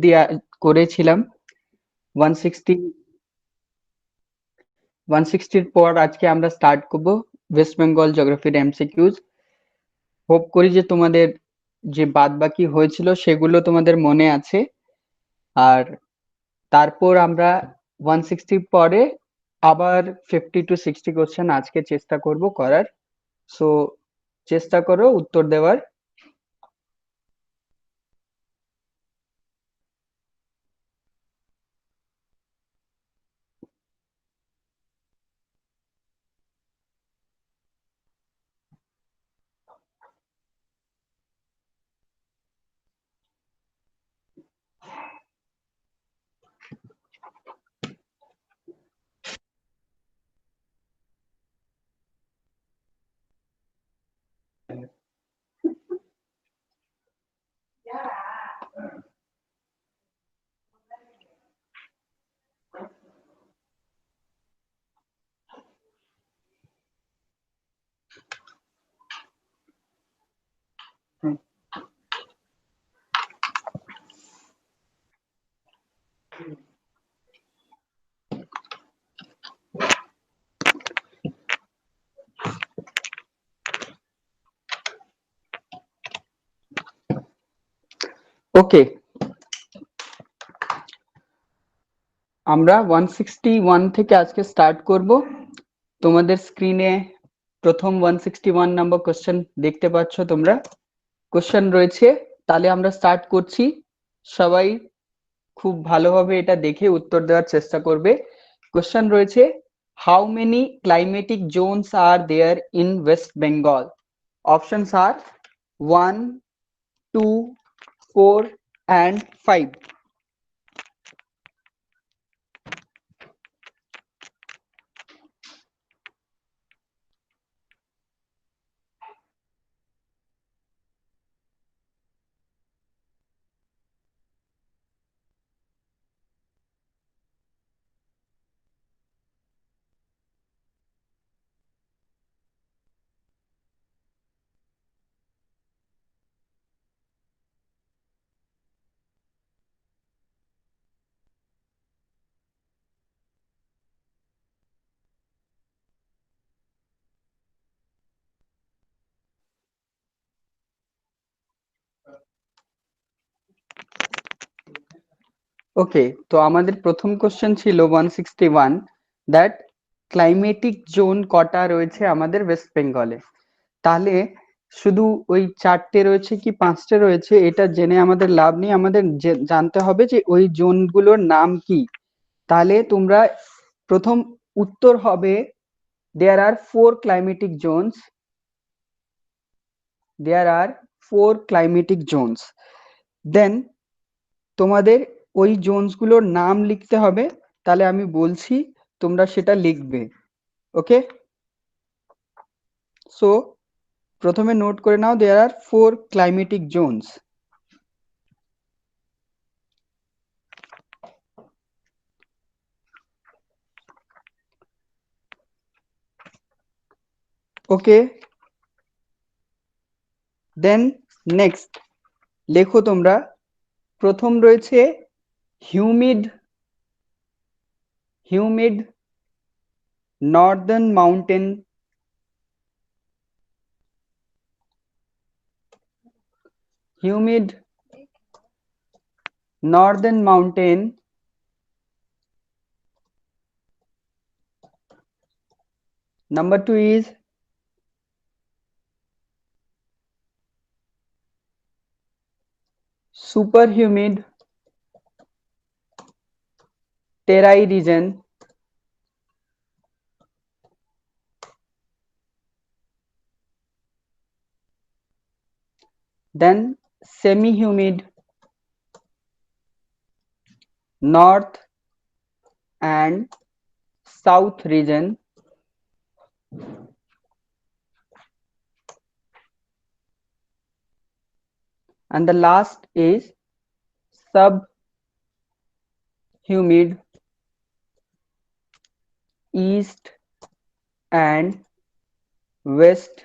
দিয়ে করেছিলাম 160 160 পর আজকে আমরা স্টার্ট করব ওয়েস্ট বেঙ্গল জিওগ্রাফির এমসিকিউজ। হোপ করি যে তোমাদের যে বাদ বাকি হয়েছিল সেগুলো তোমাদের মনে আছে। আর তারপর আমরা 160 পরে আবার 50 to 60 কোশ্চেন আজকে চেষ্টা করব করার। সো চেষ্টা করো উত্তর দেওয়ার। ওকে, আমরা 161 থেকে আজকে স্টার্ট করব। তোমাদের স্ক্রিনে প্রথম 161 নম্বর কোশ্চেন দেখতে পাচ্ছ তোমরা। কোশ্চেন রয়েছে, তাহলে আমরা স্টার্ট করছি। সবাই খুব ভালোভাবে এটা দেখে উত্তর দেওয়ার চেষ্টা করবে। কোশ্চেন রয়েছে, how many climatic zones are there in West Bengal? Options are 1, 2, 4 and 5. Okay, তো আমাদের প্রথম কোশ্চেন ছিল 161, দ্যাট ক্লাইমেটিক জোন কটা রয়েছে আমাদের ওয়েস্ট বেঙ্গলে। তাহলে শুধু ওই 4টে রয়েছে কি 5টে রয়েছে এটা জেনে আমাদের লাভ নেই, আমাদের জানতে হবে যে ওই জোনগুলোর নাম কি। তাহলে তোমরা প্রথম উত্তর হবে, দেয়ার আর 4 ক্লাইমেটিক জোনস। দেয়ার আর 4 ক্লাইমেটিক জোনস। দেন তোমাদের ওই জোনসগুলোর নাম লিখতে হবে। তাহলে আমি বলছি, তোমরা সেটা লিখবে। ওকে, সো প্রথমে নোট করে নাও, দেয়ার আর 4 ক্লাইমেটিক জোনস। ওকে, দেন নেক্সট লেখো তোমরা। প্রথম রয়েছে humid humid Northern mountain, humid Northern mountain. Number 2 is super humid Terai region. Then semi humid north and south region. And the last is sub humid east and west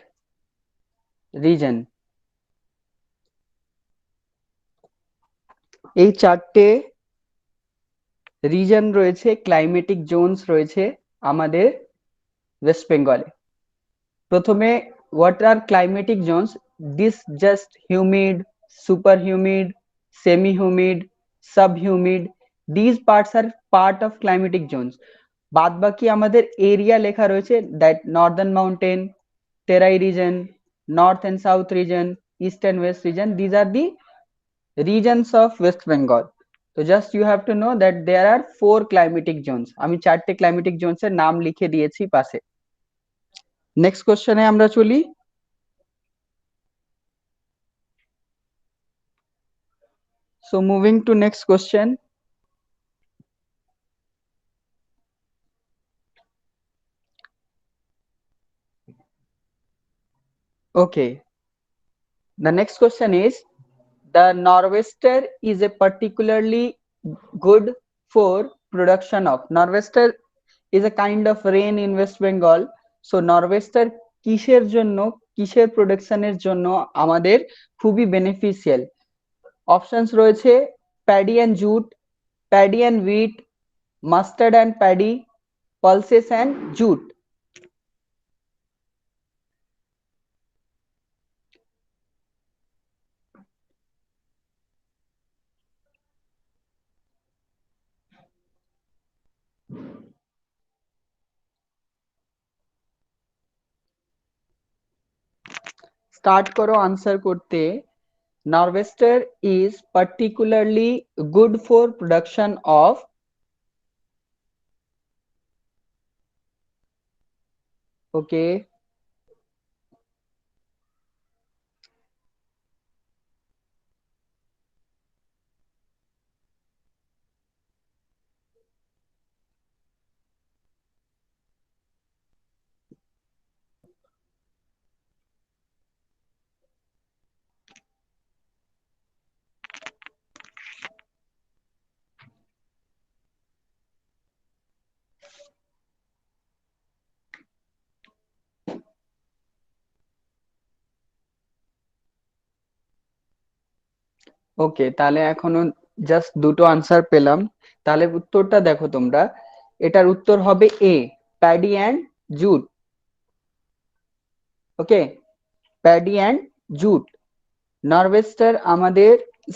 region. এই চারটে reason রয়েছে, climatic Jones রয়েছে আমাদের West বেঙ্গলে। প্রথমে what are climatic zones? This just humid, super humid, semi humid, subhumid, these parts are part of climatic zones. বাদ বাকি আমাদের এরিয়া লেখা রয়েছে, that northern mountain, terai region, north and south region, east and west region, these are the regions of West Bengal. So just you have to know that there are 4 climatic zones. আমি চারটে climatic zones এর নাম লিখে দিয়েছি পাশে। Next কোশ্চেনে আমরা চলি। So moving to next question. Okay. The next question is, the nor'wester is a particularly good for production of. Nor'wester is a kind of rain in West Bengal. So nor'wester কিসের জন্য, কিসের প্রোডাকশনের জন্য আমাদের খুবই বেনিফিশিয়াল? অপশনস রয়েছে paddy and jute, paddy and wheat, mustard and paddy, pulses and jute. Start করো answer করতে। Nor'wester is particularly good for production of. Okay. ওকে, তাহলে এখনো জাস্ট দুটো আনসার পেলাম। তাহলে উত্তরটা দেখো তোমরা, এটার উত্তর হবে A, paddy and jute. Okay, paddy and jute. Nor'wester আমাদের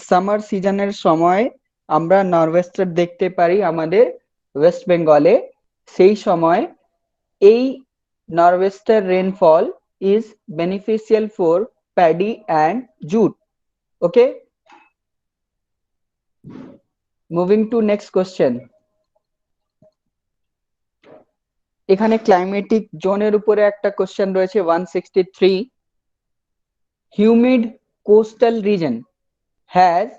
সামার সিজনের সময় আমরা নরওয়েস্টার দেখতে পারি আমাদের ওয়েস্ট বেঙ্গলে। সেই সময় এই nor'wester rainfall is beneficial for paddy and jute. Okay, moving to next question. এখানে ক্লাইমেটিক জোনের উপরে একটা কোশ্চেন রয়েছে 163। Humid coastal region has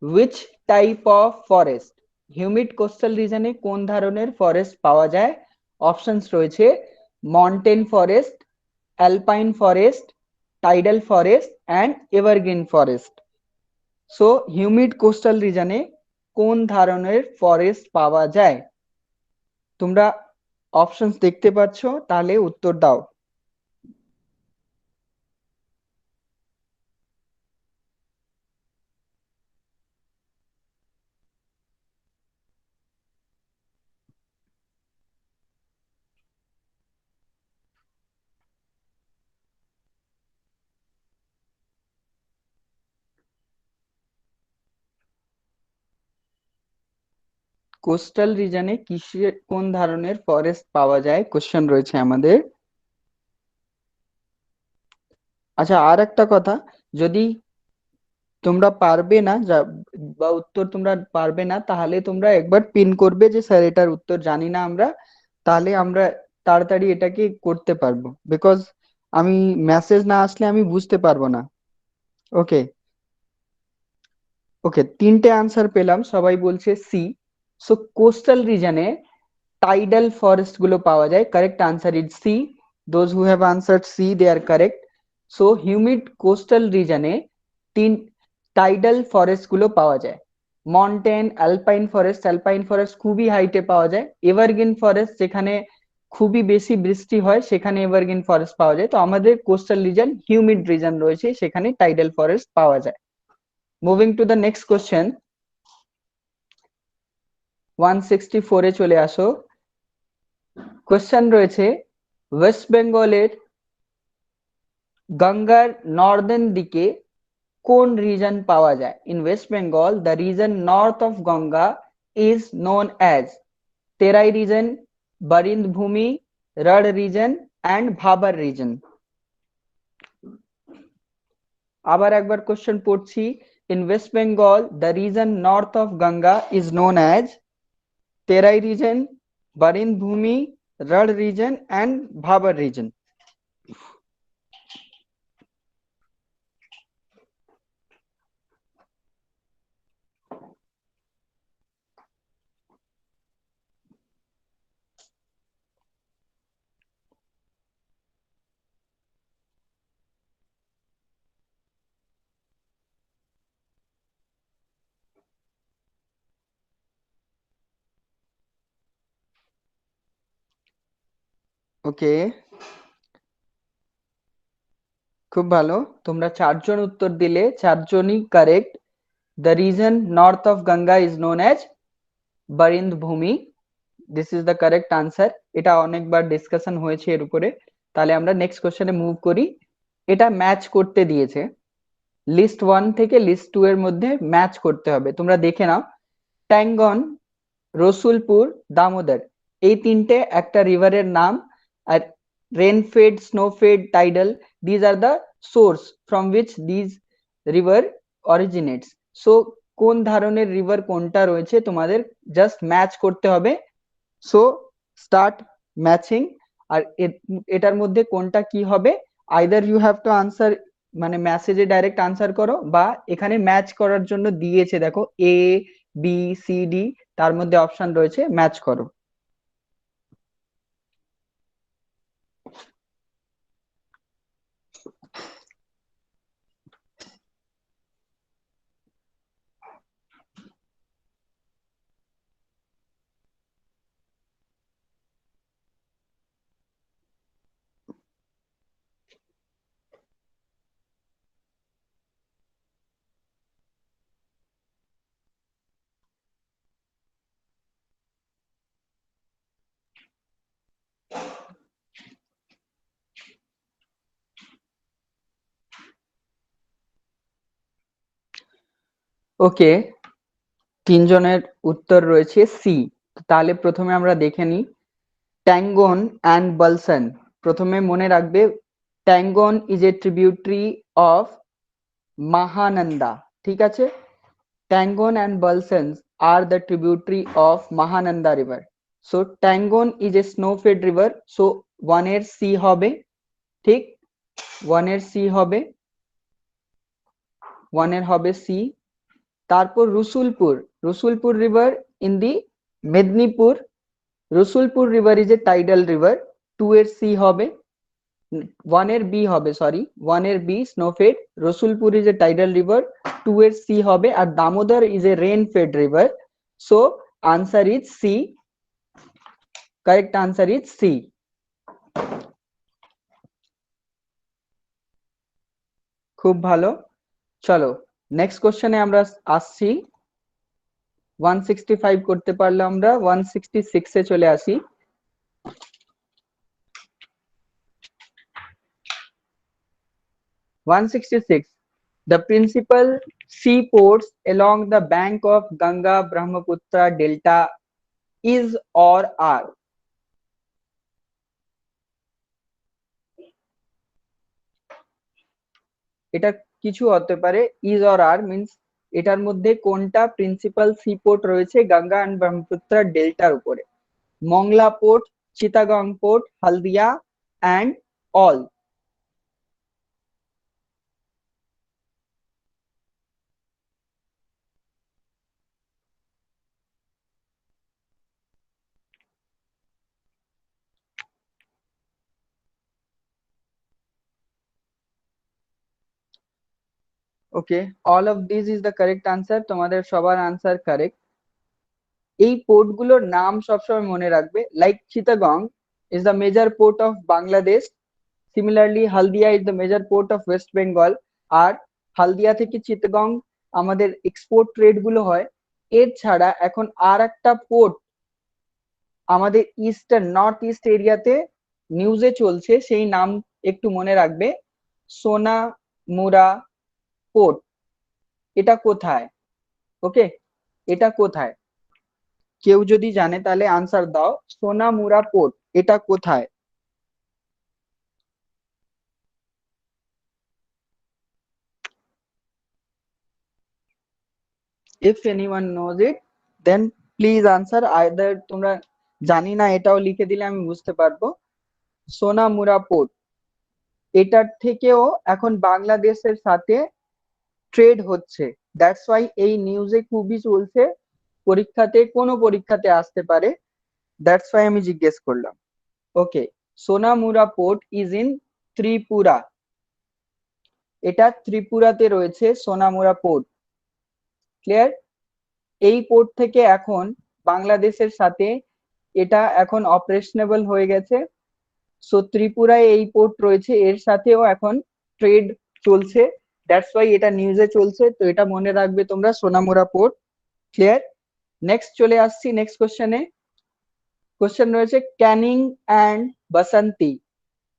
which type of forest? Humid coastal রিজনে কোন ধরনের ফরেস্ট পাওয়া যায়? অপশনস রয়েছে montane forest, alpine forest, tidal forest and evergreen forest. So humid coastal রিজনে কোন ধরনের ফরেস্ট পাওয়া যায়? তোমরা অপশনস দেখতে পাচ্ছ, তাহলে উত্তর দাও। কোস্টাল রিজনে কিসের, কোন ধরনের ফরেস্ট পাওয়া যায় কোশ্চেন রয়েছে আমাদের। আচ্ছা, আর একটা কথা, যদি তোমরা পারবে না বা উত্তর তোমরা পারবে না, তাহলে তোমরা একবার পিন করবে যে স্যার এটার উত্তর জানি না আমরা, তাহলে আমরা তাড়াতাড়ি এটাকে করতে পারবো, বিকজ আমি মেসেজ না আসলে আমি বুঝতে পারবো না। ওকে, ওকে, তিনটে আনসার পেলাম, সবাই বলছে সি। সো কোস্টাল রিজনে টাইডাল ফরেস্ট গুলো পাওয়া যায়। Correct answer is C. Those who have answered C, they are correct. So humid coastal রিজনে তিন টাইডাল ফরেস্ট গুলো পাওয়া যায়। মন্টেন, অ্যালপাইন ফরেস্ট খুবই হাইটে পাওয়া যায়। এভারগ্রিন ফরেস্ট যেখানে খুবই বেশি বৃষ্টি হয় সেখানে এভারগ্রিন ফরেস্ট পাওয়া যায়। তো আমাদের কোস্টাল রিজন হিউমিড রিজন রয়েছে, সেখানে টাইডাল ফরেস্ট পাওয়া যায়। Moving to the next question, 164 এ চলে আসো। কোশ্চেন রয়েছে ওয়েস্ট বেঙ্গলের গঙ্গার নর্দার্ন দিকে কোন রিজন পাওয়া যায়? In West Bengal the region north of Ganga is known as Terai region, Barind Bhumi, Rarh region and Bhabar region. আবার একবার কোশ্চেন পড়ছি। In West Bengal the region north of Ganga is known as Terai region, Barind Bhumi, Rarh region and Bhabar region. Okay, খুব ভালো, তোমরা চারজন উত্তর দিলে, চারজনই কারেক্ট। The region north of Ganga is known as Barind Bhumi, this is the correct answer. এটা অনেকবার ডিসকাশন হয়েছে এর উপরে। তাহলে আমরা নেক্সট কোশ্চেনে মুভ করি। এটা ম্যাচ করতে দিয়েছে, লিস্ট 1 থেকে লিস্ট 2 এর মধ্যে ম্যাচ করতে হবে। তোমরা দেখে নাও, ট্যাঙ্গন, রসুলপুর, দামোদর, এই তিনটে একটা রিভারের নাম। আর rainfed, snowfed, tidal, these are the source from which these river originates. So কোন ধরনের রিভার কোনটা রয়েছে তোমাদের জাস্ট ম্যাচ করতে হবে। So start matching. আর এটার মধ্যে কোনটা কি হবে, either you have to answer, মানে মেসেজে ডাইরেক্ট আনসার করো, বা এখানে ম্যাচ করার জন্য দিয়েছে দেখো এ বি সি ডি, তার মধ্যে অপশন রয়েছে ম্যাচ করো। ওকে, তিনজনের উত্তর রয়েছে সি। তাহলে প্রথমে আমরা দেখে নিই ট্যাঙ্গন অ্যান্ড বলসন। প্রথমে মনে রাখবে, Tangon is a tributary of Mahananda, ঠিক আছে? Tangon and Balason are the tributary of Mahananda river. So Tangon is a snowfed river, so 1 এর সি হবে, ঠিক? 1 এর সি হবে, 1 এর হবে সি। তারপর Rasulpur, Rasulpur river in the Medinipur, Rasulpur river is a tidal river, 2 এর সি হবে। 1 এর বি হবে, সরি, 1 এর B snow fed, Rasulpur is a tidal river, 2 এর সি হবে। আর Damodar is a rain fed river, so answer is C, correct answer is C. খুব ভালো, চলো নেক্সট কোশ্চেনে আমরা আসছি। 165 করতে পারলে আমরা 166 এ চলে আসি। The principal seaports along the bank of Ganga Brahmaputra Delta is or are? এটা কিছু হতে পারে, is or are means এটার মধ্যে কোনটা প্রিন্সিপাল সিপোর্ট রয়েছে গঙ্গা এন্ড ব্রহ্মপুত্র ডেল্টার উপরে? Mongla port, Chittagong port, Haldia and all. Okay, all of this is the correct answer, তোমাদের সবার আনসার কারেক্ট। এই পোর্ট গুলোর নাম সবসময় মনে রাখবে, like Chittagong is the major port of Bangladesh, similarly Haldia is the major port of West Bengal. আর হলদিয়া থেকে চিটাগং আমাদের এক্সপোর্ট ট্রেড গুলো হয়, এর ছাড়া এখন আর একটা পোর্ট আমাদের ইস্টার্ন নর্থ ইস্ট এরিয়াতে নিউজে চলছে, সেই নাম একটু মনে রাখবে, সোনামুরা পোর্ট। এটা কোথায়? ওকে, এটা কোথায়? কেউ যদি জানে তাহলে আনসার দাও। সোনামুরা পোর্ট এটা কোথায়? if anyone knows it then please answer either তোমরা জানি না এটাও লিখে দিলে আমি বুঝতে পারবো। সোনামুরা পোর্ট, এটার থেকেও এখন বাংলাদেশের সাথে ট্রেড হচ্ছে, দ্যাটস ওয়াই এই নিউজে খুবই চলছে, পরীক্ষাতে কোনো পরীক্ষাতে আসতে পারে, দ্যাটস ওয়াই আমি জিজ্ঞেস করলাম। Okay, Sonamura port is in Tripura, এটা ত্রিপুরাতে রয়েছে সোনামুরা পোর্ট। ক্লিয়ার? এই পোর্ট থেকে এখন বাংলাদেশের সাথে এটা এখন অপারেশনেবল হয়ে গেছে। সো ত্রিপুরায় এই পোর্ট রয়েছে, এর সাথেও এখন ট্রেড চলছে, দ্যাটস ওয়াই এটা নিউজে চলছে। তো এটা মনে রাখবে তোমরা, সোনামুরা পোর্ট। ক্লিয়ার? নেক্সট চলে আসছি নেক্সট কোশ্চেনে। কোশ্চেন রয়েছে Canning and Basanti,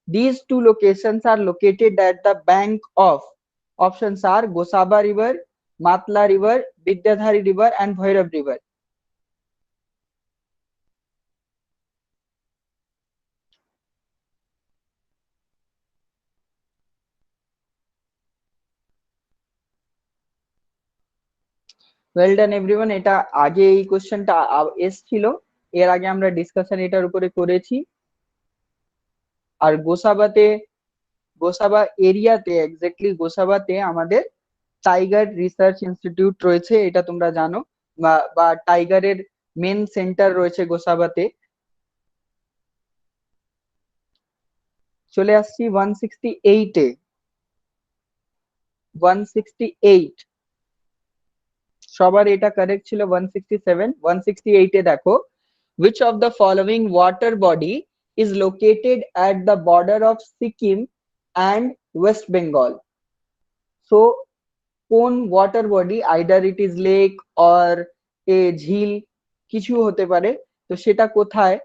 these two locations are located at the bank of, options are Gosaba river, Matla river, Vidyadhari river and Bhairav river. Well done everyone, এটা আগে এই কোশ্চেনটা এসছিল, এর আগে আমরা ডিসকাশন এটার উপরে করেছি। আর গোসাবা এরিয়াতে, এক্স্যাক্টলি গোসাবাতে আমাদের টাইগার রিসার্চ ইনস্টিটিউট রয়েছে, এটা তোমরা জানো, বা টাইগারের মেন সেন্টার রয়েছে গোসাবাতে। চলে আসছি 168 এ। 168, সবার এটা কারেক্ট ছিল 167। 168 এ দেখো, which of the following water body is located at the border of Sikkim and West Bengal? So কোন water body, either it is lake or a jheel, কিছু হতে পারে, তো সেটা কোথায়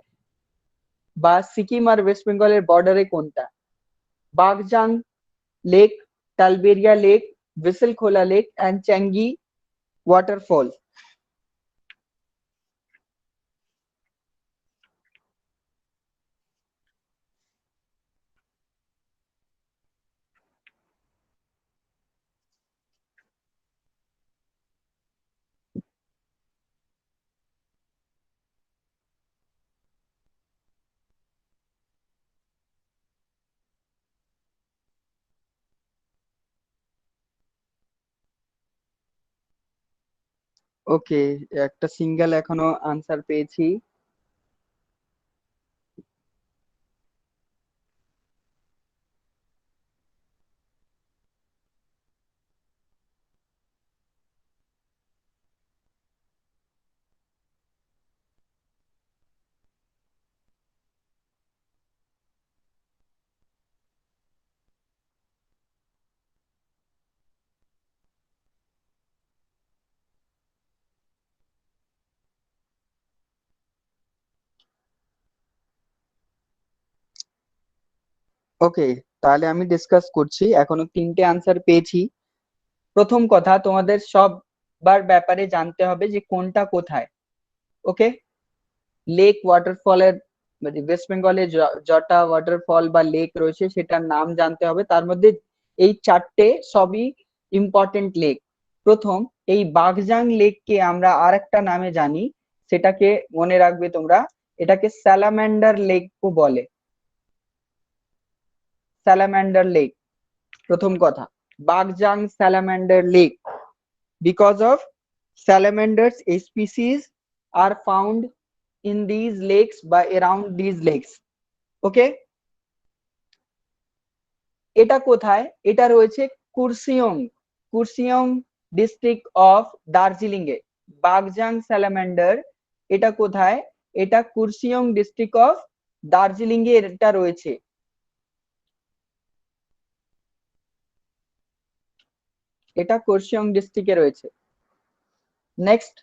বা সিকিম আর ওয়েস্ট বেঙ্গলের বর্ডারে কোনটা? Bagjang lake, Talberia lake, Whistlekhola lake and Changey waterfall. Okay, একটা সিঙ্গেল এখনো আনসার পেয়েছি। ওকে, তাহলে আমি ডিসকাস করছি, এখনো তিনটে আনসার পেয়েছি। প্রথম কথা, তোমাদের সববার ব্যাপারে জানতে হবে যে কোনটা কোথায়। ওকে, লেক ওয়াটারফলের মানে ওয়েস্ট বেঙ্গলে যটা ওয়াটারফল বা লেক রয়েছে সেটার নাম জানতে হবে, তার মধ্যে এই চারটে সবই ইম্পর্টেন্ট লেক। প্রথম, এই বাগজাং লেককে আমরা আর একটা নামে জানি, সেটাকে মনে রাখবে তোমরা, এটাকে স্যালামান্ডার লেকও বলে, স্যালামান্ডার লেক। প্রথম কথা, Bagjang salamander lake, because of salamanders species are found in these lakes by around these lakes. Okay, এটা কোথায়? এটা রয়েছে কুর্সিয়ং, কুর্সিয়ং ডিস্ট্রিক্ট অফ দার্জিলিং এ। বাগজাং স্যালামান্ডার এটা কোথায়? এটা কুর্সিয়ং ডিস্ট্রিক্ট অফ দার্জিলিং এ এটা রয়েছে। এটা কোর্সিয়ং ডিস্ট্রিক্টে রয়েছে। নেক্সট,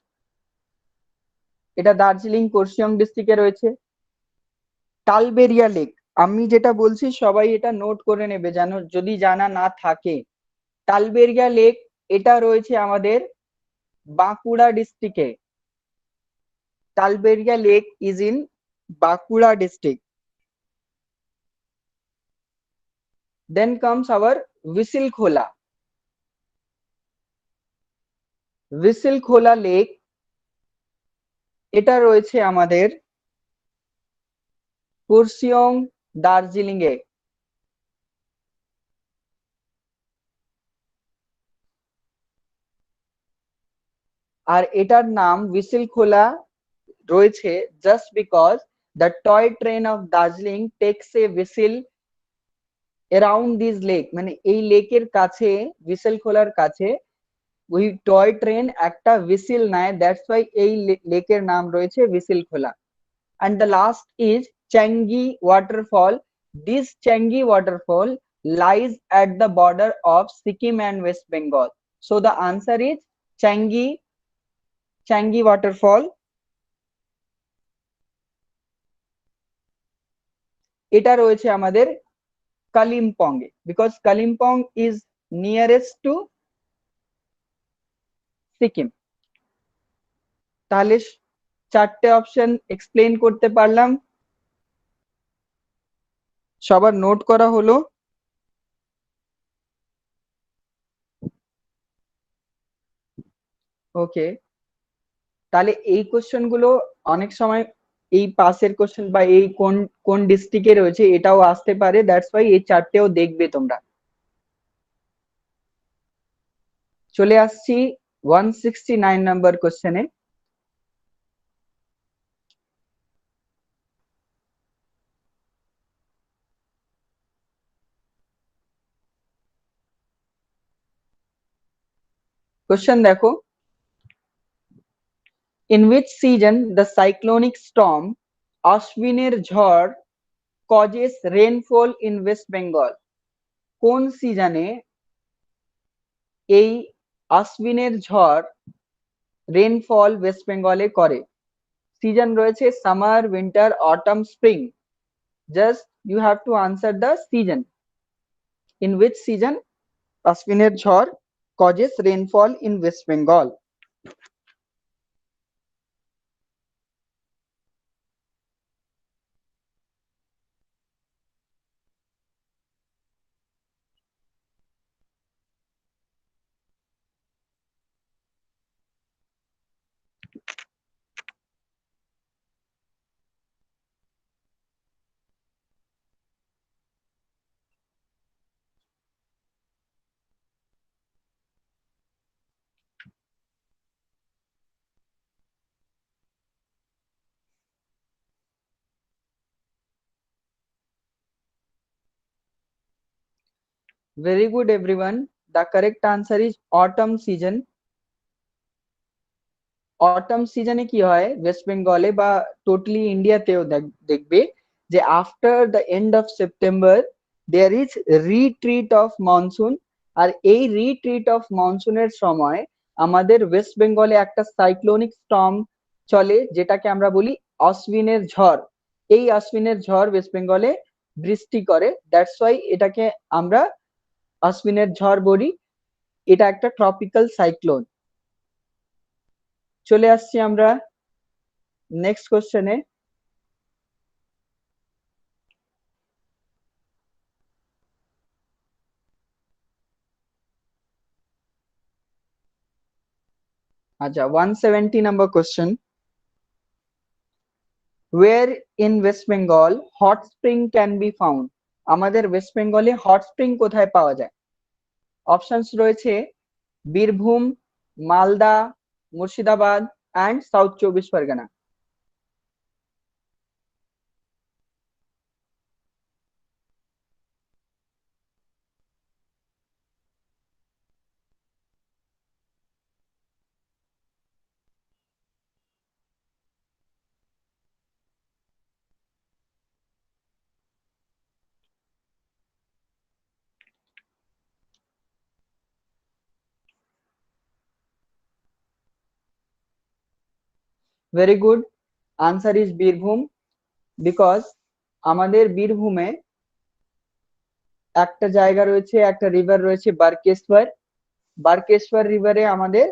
এটা দার্জিলিং কোর্সিয়ং ডিস্ট্রিক্টে রয়েছে। টালবেরিয়া লেক, আমি যেটা বলছি সবাই এটা নোট করে নেবে, জানো যদি জানা না থাকে। টালবেরিয়া লেক এটা রয়েছে আমাদের বাঁকুড়া ডিস্ট্রিক্টে। Talberia lake is in Bankura district. Then comes our Whistle Khola. Whistle খোলা লেক এটা রয়েছে আমাদের কুর্সিয়ং দার্জিলিং এ। আর এটার নাম ভিসিল খোলা রয়েছে just because the toy train of Darjeeling takes a whistle around this lake, মানে এই লেকের কাছে, ভিসেল খোলার কাছে ওই টয় ট্রেন একটা ভিসিল নেয়, দ্যাটস ওয়াই এই লেকের নাম রয়েছে ভিসিল খোলা। And the last is Changi waterfall. This Changi waterfall lies at the border of Sikkim and West Bengal. So the answer is Changi waterfall. এটা রয়েছে আমাদের কালিম্পং এ, because Kalimpong is nearest to Sikkim. তাহলে চারটে অপশন এক্সপ্লেন করতে পারলাম, সবার নোট করা হলো। ওকে, তাহলে এই কোশ্চেন গুলো অনেক সময় এই পাসের কোশ্চেন বা এই কোন কোন ডিস্ট্রিক্টে রয়েছে এটাও আসতে পারে, দ্যাটস ওয়াই এই চারটেও দেখবে তোমরা। চলে আসছি 169 নাম্বার কোশ্চেনে। কোশ্চেন দেখো, in which season the cyclonic storm অশ্বিনের ঝড় causes rainfall in West Bengal? কোন সিজনে এই অশ্বিনের ঝড় রেনফল ওয়েস্ট বেঙ্গলে করে? সিজন রয়েছে summer, winter, autumn, spring. Just you have to answer the season. In which season অশ্বিনের ঝড় causes rainfall in West Bengal? Very good, everyone. The correct answer is autumn season. Autumn সিজনে কি হয় West বেঙ্গলে বা totally ইন্ডিয়াতেও দেখবে যে after the end of September there is retreat of monsoon. আর এই রিট্রিট অফ মনসুনের সময় আমাদের ওয়েস্ট বেঙ্গলে একটা সাইক্লোনিক স্টর্ম চলে, যেটাকে আমরা বলি অশ্বিনের ঝড়। এই অশ্বিনের ঝড় ওয়েস্ট বেঙ্গলে বৃষ্টি করে, দ্যাটস ওয়াই এটাকে আমরা অশ্বিনের ঝড় বলি। এটা একটা ট্রপিক্যাল সাইক্লোন। চলে আসছি আমরা নেক্সট কোশ্চেনে। আচ্ছা, 170 number question. Where in West Bengal hot spring can be found? আমাদের ওয়েস্ট বেঙ্গলে হট স্প্রিং কোথায় পাওয়া যায়? অপশনস রয়েছে বীরভূম, মালদা, মুর্শিদাবাদ অ্যান্ড সাউথ চব্বিশ Pargana. Very good, answer is Birbhum, because আমাদের বীরভূমে একটা জায়গা রয়েছে, একটা রিভার রয়েছে বারকেশ্বর। বারকেশ্বর রিভারে আমাদের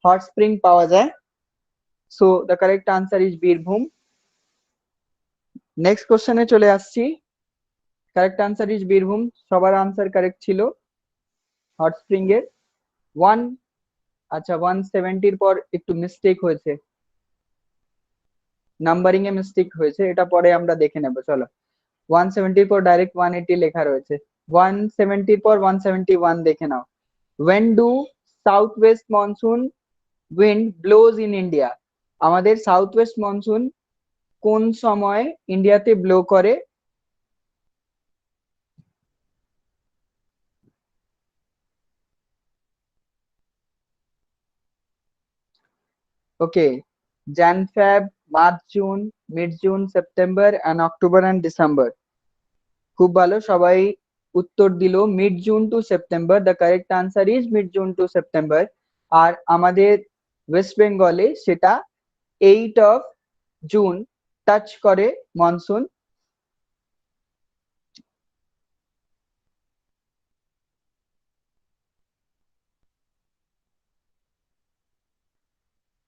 হট স্প্রিং পাওয়া যায়। So the correct answer is Birbhum. Next কোশ্চেনে চলে আসছি। কারেক্ট আনসার ইজ বীরভূম, সবার আনসার কারেক্ট ছিল হট স্প্রিং এর। ওয়ান, আচ্ছা 170 পর একটু মিস্টেক হয়েছে, নাম্বারিং এ মিস্টেক হয়েছে, এটা পরে আমরা দেখে নেব। চলো, 170 পর ডাইরেক্ট 180 লেখা রয়েছে, 170 পর 171 দেখে নাও। when do south West monsoon wind blows in India? আমাদের সাউথ ওয়েস্ট মনসুন কোন সময় ইন্ডিয়াতে ব্লো করে? ওকে, jan feb, march june, mid june, september and october and december। খুব ভালো, সবাই উত্তর দিল mid June to September. The correct answer is mid June to September. আর আমাদের ওয়েস্ট বেঙ্গলে সেটা 8 জুন টাচ করে মনসুন।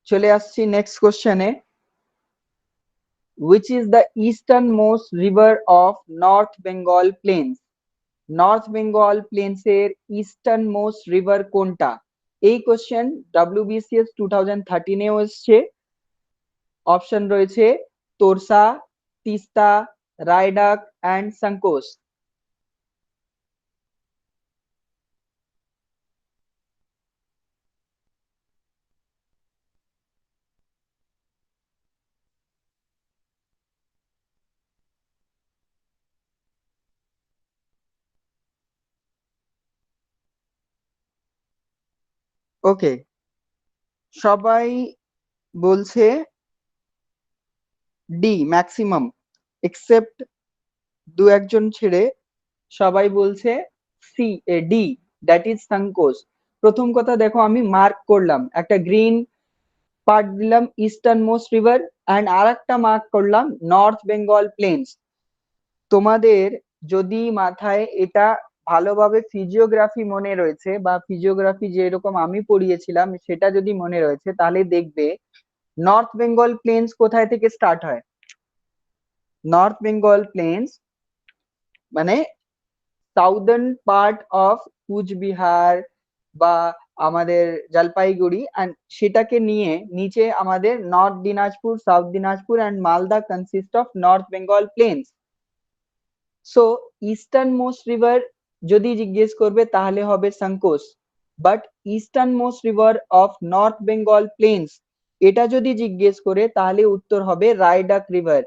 চলে আসছি নেক্সট কোশ্চেনে। which is the easternmost river of north bengal plains? North Bengal planes এর ইস্টার্ন মোস্ট রিভার কোনটা? এই কোশ্চেন WBCS 2013 এও এসছে। অপশন রয়েছে তোরসা, তিস্তা, রায়ডাক এন্ড সংকোচ। ওকে, সবাই বলছে ডি, ম্যাক্সিমাম এক্সেপ্ট দু একজন ছেড়ে সবাই বলছে সি, ডি, দ্যাট ইজ সংকোচ। প্রথম কথা দেখো, আমি মার্ক করলাম, একটা গ্রিন পার্ট দিলাম ইস্টার্ন মোস্ট রিভার অ্যান্ড আর একটা মার্ক করলাম নর্থ বেঙ্গল প্লেন্স। তোমাদের যদি মাথায় এটা ভালোভাবে ফিজিওগ্রাফি মনে রয়েছে, বা ফিজিওগ্রাফি যেরকম আমি পড়িয়েছিলাম সেটা যদি মনে রয়েছে, তাহলে দেখবে নর্থ বেঙ্গল প্লেন্স কোথায় থেকে স্টার্ট হয়। নর্থ বেঙ্গল প্লেন্স মানে সাউদার্ন পার্ট অফ কুচবিহার বা আমাদের জলপাইগুড়ি, এন্ড সেটাকে নিয়ে নিচে আমাদের North Dinajpur, South Dinajpur and Malda consist of North Bengal plains. So eastern most river যদি জিজ্ঞেস করবে তাহলে হবে Sankosh, but eastern most river of North Bengal plains এটা যদি জিজ্ঞেস করে তাহলে উত্তর হবে রায়ডাক রিভার।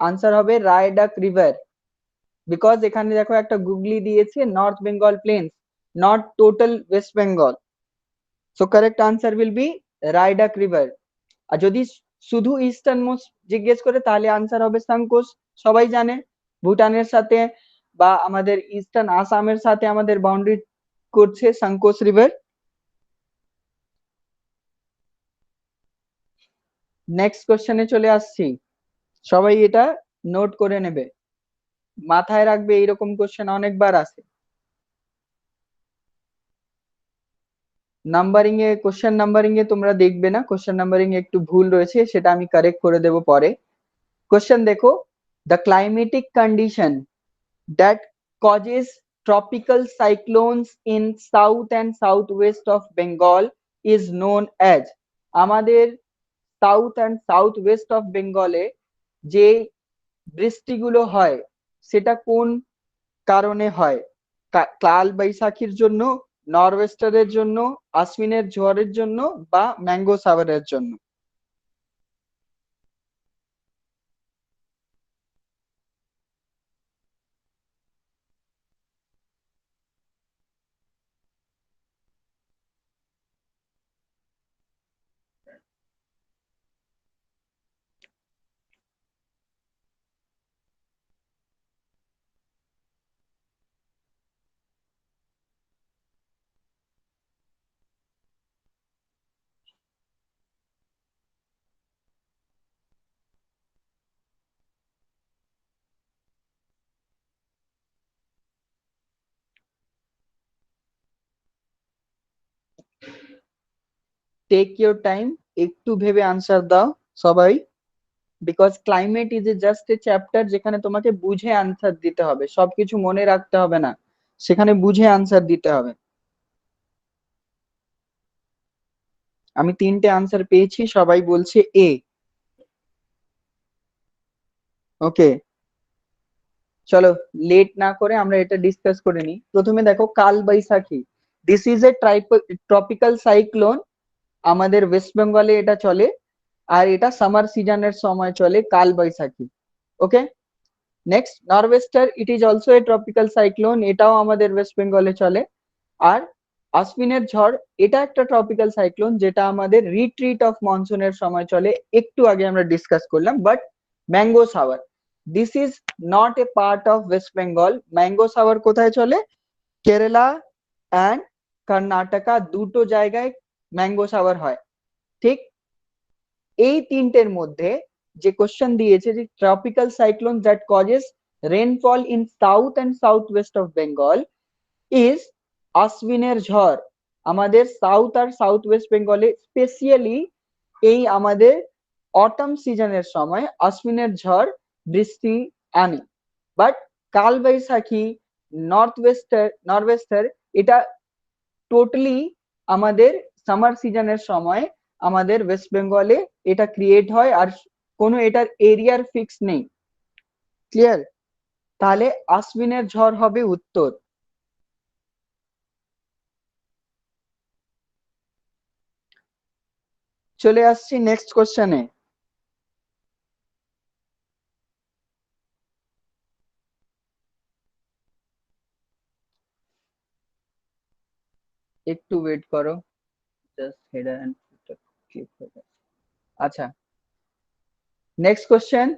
আনসার হবে রায়ডাক রিভার, বিকজ এখানে দেখো একটা গুগলি দিয়েছে north Bengal plains, not total West Bengal. So correct answer will be Raidak river. আর যদি শুধু ইস্টার্ন মোস্ট জিজ্ঞেস করে তাহলে আনসার হবে সংকোচ। সবাই জানে ভুটানের সাথে বা আমাদের ইস্টার্ন আসামের সাথে আমাদের বাউন্ডারি করছে সংকোচ রিভার। নেক্সট কোশ্চেনে চলে আসছি, সবাই এটা নোট করে নেবে, মাথায় রাখবে, এইরকম কোশ্চেন অনেকবার আসে। নাম্বারিং এ, কোশ্চেন নাম্বারিং এ তোমরা দেখবে না, কোশ্চেন নাম্বারিং এ একটু ভুল রয়েছে, সেটা আমি কারেক্ট করে দেব পরে। কোশ্চেন দেখো, the climatic condition that causes tropical cyclones in south and southwest of Bengal is known as। আমাদের south and south west of বেঙ্গলে যে বৃষ্টিগুলো হয় সেটা কোন কারণে হয়? কাল বৈশাখীর জন্য, নরওয়েস্টারের জন্য, আশ্বিনের ঝড়ের জন্য বা ম্যাঙ্গো সাভারের জন্য? টেক ইউর টাইম, একটু ভেবে আনসার দাও সবাই, because climate is a just a chapter যেখানে তোমাকে বুঝে আনসার দিতে হবে, সবকিছু মনে রাখতে হবে না, সেখানে বুঝে আনসার দিতে হবে। আমি 3টে আনসার পেয়েছি, সবাই বলছে এ। ওকে, চলো লেট না করে আমরা এটা ডিসকাস করে নিই। প্রথমে দেখো Kal Baishakhi, this is a tropical cyclone, আমাদের ওয়েস্ট বেঙ্গলে এটা চলে, আর এটা সামার সিজনের সময় চলে Kal Baishakhi. Okay, next nor'wester, it is also a tropical cyclone, এটাও আমাদের ওয়েস্ট বেঙ্গলে চলে। আর আশ্বিনের ঝড়, এটা একটা ট্রপিক্যাল সাইক্লোন যেটা আমাদের রিট্রিট অফ মনসুনের সময় চলে, একটু আগে আমরা ডিসকাস করলাম। But mango shower, this is not a part of West Bengal. Mango shower কোথায় চলে? কেরালা অ্যান্ড কর্ণাটকা, দুটো জায়গায় ম্যাঙ্গো সাওয়ার হয়। ঠিক, এই তিনটের মধ্যে যে কোশ্চেন দিয়েছে যে tropical cyclone that causes rainfall in south and south west of Bengal is আশ্বিনের ঝড়। আমাদের সাউথ আর সাউথ ওয়েস্ট বেঙ্গলে স্পেশালি এই আমাদের অটম সিজনের সময় আশ্বিনের ঝড় বৃষ্টি আনে। বাট কাল বৈশাখী, নরওয়েস্টার, এটা টোটালি আমাদের সামার সিজনের সময় আমাদের ওয়েস্ট বেঙ্গলে এটা ক্রিয়েট হয়, আর কোনো এটার এরিয়ার ফিক্স নেই। ক্লিয়ার? তাহলে আশ্বিনের ঝড় হবে উত্তর। চলে আসছি নেক্সট কোশ্চেনে। একটু ওয়েট করো, just header and footer click হয়ে যাচ্ছে। আচ্ছা, নেক্সট কোশ্চেন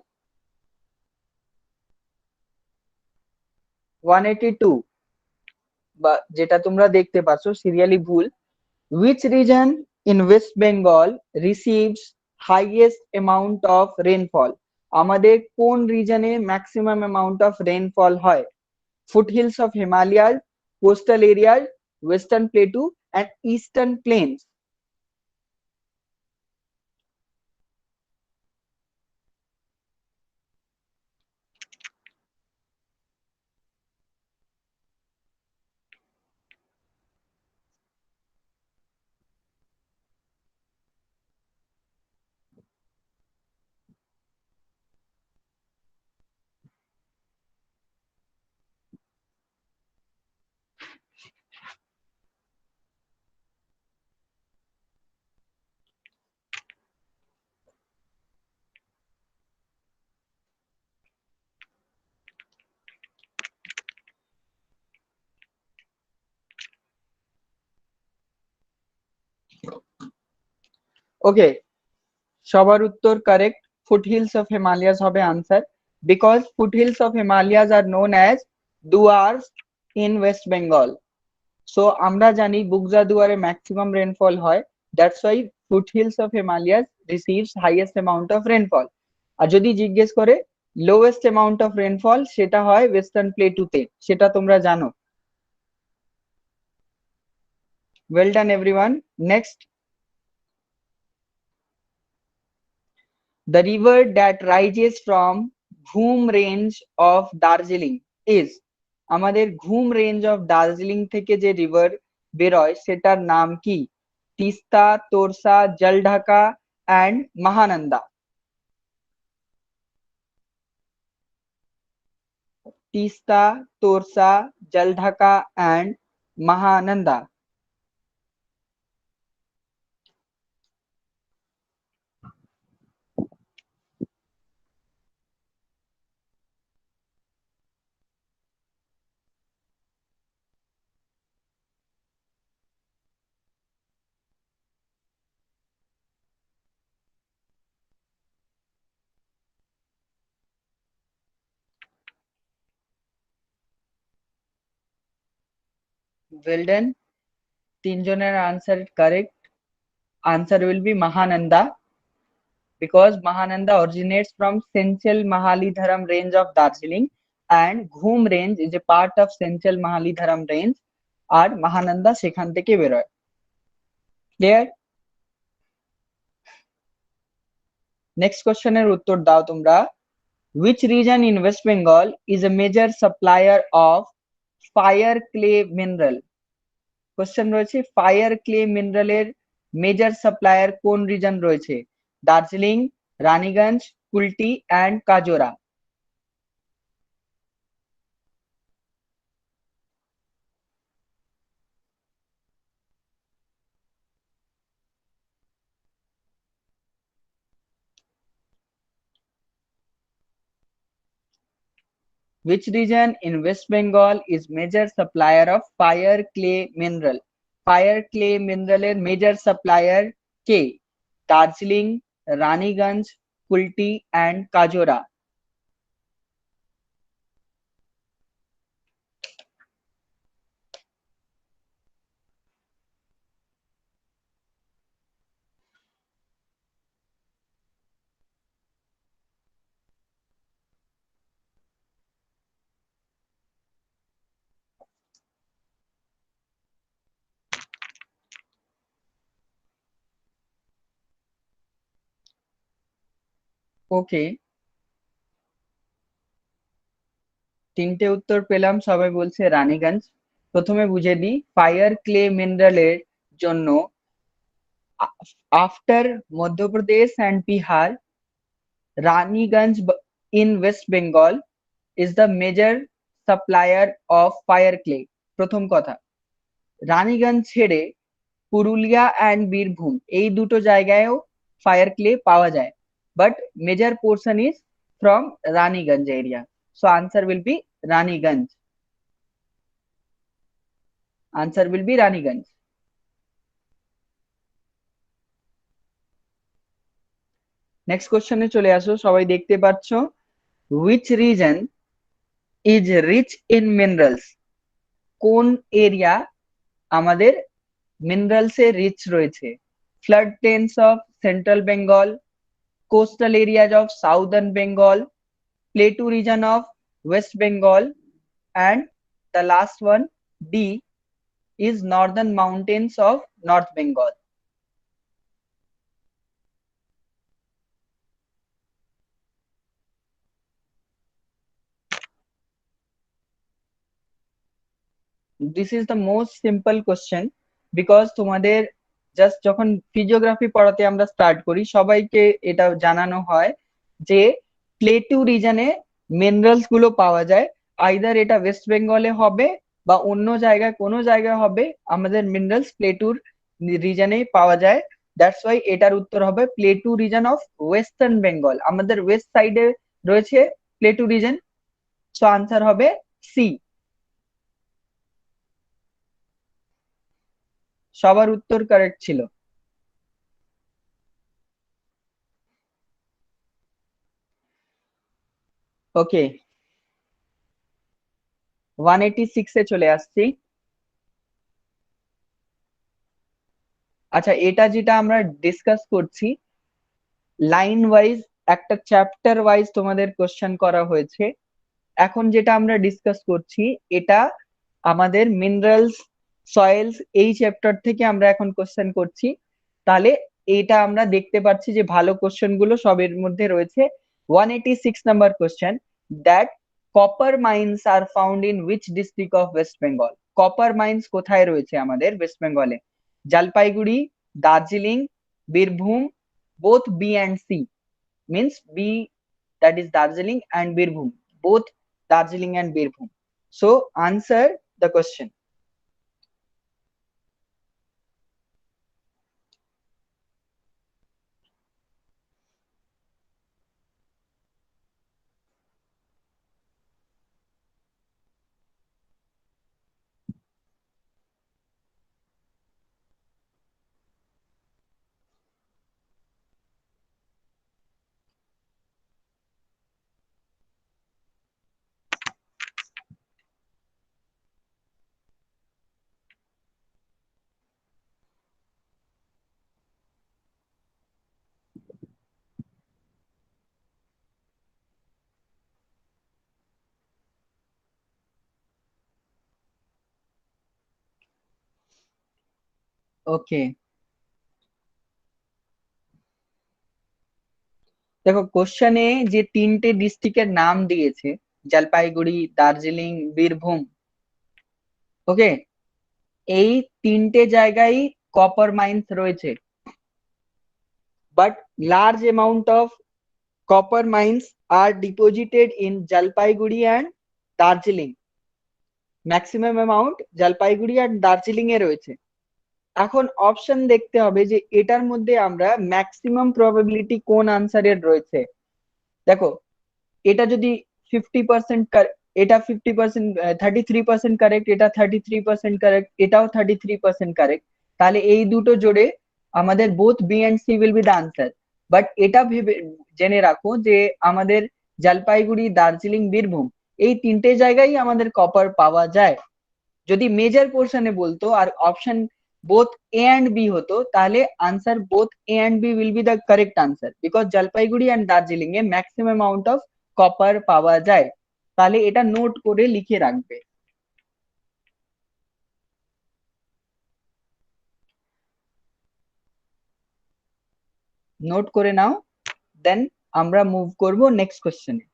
182, বা যেটা তোমরা দেখতে পাচ্ছ সিরিয়ালি ভুল। Which region in West Bengal receives highest amount of rainfall? আমাদের কোন রিজনে ম্যাক্সিমাম অ্যামাউন্ট অফ রেনফল হয়? Foothills of Himalayas, coastal areas, western plateau and eastern plains. Okay, সবার উত্তর কারেক্ট, ফুটহিলস অফ হিমালয়াস হবে answer, because foothills of Himalayas are known as Dooars in West Bengal. So আমরা জানি বুকজা দুয়ারে maximum rainfall হয়, that's why foothills of Himalayas receives highest amount of rainfall. আর যদি জিজ্ঞেস করে লোয়েস্ট অ্যামাউন্ট অফ রেনফল, সেটা হয় ওয়েস্টার্ন প্লেটুতে, সেটা তোমরা জানো। Well done everyone. Next, the river that rises from ঘুম রেঞ্জ অফ দার্জিলিং ইজ, আমাদের ঘুম রেঞ্জ অফ দার্জিলিং থেকে যে রিভার বেরোয় সেটার নাম কি? Teesta, Torsa, Jaldhaka and Mahananda. Teesta, Torsa, Jaldhaka and Mahananda. Well done, তিনজনের answer correct. Answer will be Mahananda, because Mahananda originates from Senchal Mahalidharam range of Darjeeling and Ghum range is a part of Senchal Mahalidharam range, আর Mahananda সেখান থেকে বেরোয়। ক্লিয়ার? নেক্সট কোশ্চেনের উত্তর দাও তোমরা। Which region in West Bengal is a major supplier of fire clay mineral? Question রয়েছে fire clay মিনারেলের মেজর সাপ্লায়ার কোন রিজন রয়েছে? Darjeeling, Raniganj, Kulti and Kajora. Which region in West Bengal is major supplier of fire clay mineral? Fire clay mineral major supplier K? Darjeeling, Raniganj, Kulti and Kajora. ওকে, তিনটে উত্তর পেলাম, সবাই বলছে রানীগঞ্জ। প্রথমে বুঝে দিই, ফায়ার ক্লে মিনারেলের জন্য after Madhya Pradesh and Bihar, Raniganj in West Bengal is the major supplier of fire clay. প্রথম কথা, রানীগঞ্জ ছেড়ে পুরুলিয়া অ্যান্ড বীরভূম এই দুটো জায়গায়ও ফায়ার ক্লে পাওয়া যায়, but major portion is from Raniganj area. So answer will be Raniganj. Answer will be Raniganj. Next কোশ্চেনে চলে আসো, সবাই দেখতে পাচ্ছ, which region is rich in minerals? কোন এরিয়া আমাদের মিনারেলসে রিচ রয়েছে? Flood plains of central Bengal, coastal areas of southern Bengal, plateau region of West Bengal, and the last one D is northern mountains of North Bengal. This is the most simple question because তোমাদের just যখন physiography পড়াতে আমরা start করি সবাইকে এটা জানানো হয় যে প্লেটু রিজনে মিনারেলস গুলো পাওয়া যায়, আইদার এটা ওয়েস্ট বেঙ্গলে হবে বা অন্য জায়গায় কোনো জায়গায় হবে, আমাদের মিনারেলস প্লেটুর রিজনেই পাওয়া যায়। দ্যাটস ওয়াই এটার উত্তর হবে plateau region of western Bengal, আমাদের ওয়েস্ট সাইডে রয়েছে প্লেটু রিজন। সো আনসার হবে সি। সবার উত্তর কারেক্ট ছিল। ওকে, 186 এ চলে আসছি। আচ্ছা, এটা যেটা আমরা ডিসকাস করছি লাইন ওয়াইজ, একটা চ্যাপ্টার ওয়াইজ তোমাদের কোশ্চেন করা হয়েছে। এখন যেটা আমরা ডিসকাস করছি এটা আমাদের মিনারেলস সয়েলস এই চ্যাপ্টার থেকে আমরা এখন কোশ্চেন করছি। তাহলে এটা আমরা দেখতে পাচ্ছি যে ভালো কোশ্চেন গুলো সবের মধ্যে রয়েছে। 186 number question, that copper mines are found in which district of West Bengal? Copper mines কোথায় রয়েছে আমাদের ওয়েস্ট বেঙ্গলে? Jalpaiguri, Darjeeling, Birbhum, both B and C. means B, that is Darjeeling and Birbhum, both Darjeeling and Birbhum. So answer the question. Okay, দেখো কোশ্চেনে যে তিনটে ডিস্ট্রিক্টের নাম দিয়েছে, জলপাইগুড়ি, দার্জিলিং, বীরভূম, ওকে, এই তিনটে জায়গায় কপার মাইন্স রয়েছে, but large amount of copper mines are deposited in Jalpaiguri and Darjeeling. Maximum amount Jalpaiguri আর দার্জিলিং এ রয়েছে। এখন অপশন দেখতে হবে যে এটার মধ্যে আমরা ম্যাক্সিমাম প্রবাবিলিটি কোন আনসারের রয়েছে। দেখো এটা যদি 50%, এটা 50%, 33% কারেক্ট, এটা 33% কারেক্ট, এটাও 33% কারেক্ট, তাহলে এই দুটো জোড়ে আমাদের both B and C will be the answer. But এটা ভেবে জেনে রাখো যে আমাদের জলপাইগুড়ি, দার্জিলিং, বীরভূম এই তিনটে জায়গায় আমাদের কপার পাওয়া যায়। যদি মেজর পোর্শনে বলতো আর option both A and B হতো, তাহলে answer both A and B will be the correct answer, because Jalpaiguri and Darjeeling এ ম্যাক্সিমাম অ্যামাউন্ট অফ কপার পাওয়া যায়। তাহলে এটা নোট করে লিখে রাখবে। নোট করে নাও, দেন আমরা মুভ করব নেক্সট কোশ্চেনে।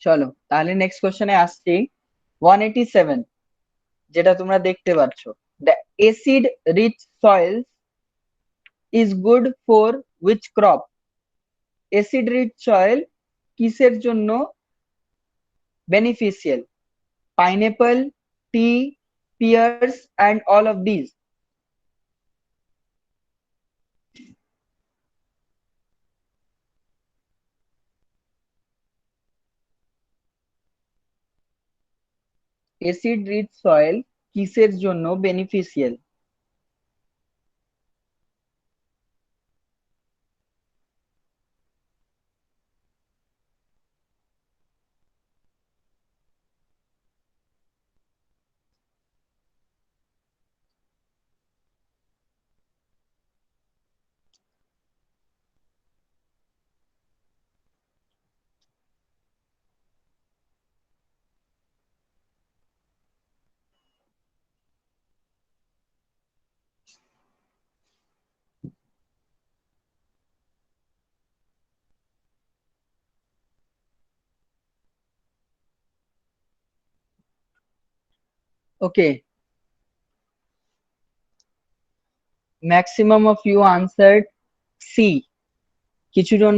চলো তাহলে নেক্সট কোশ্চেনে আসছি। 187, যেটা তোমরা দেখতে পাচ্ছ, the acid rich soil is good for which crop. Acid rich soil কিসের জন্য beneficial? Pineapple, tea, pears and all of this. Acid rich soil কিসের জন্য beneficial? Okay, maximum of you answer C, কিছুজন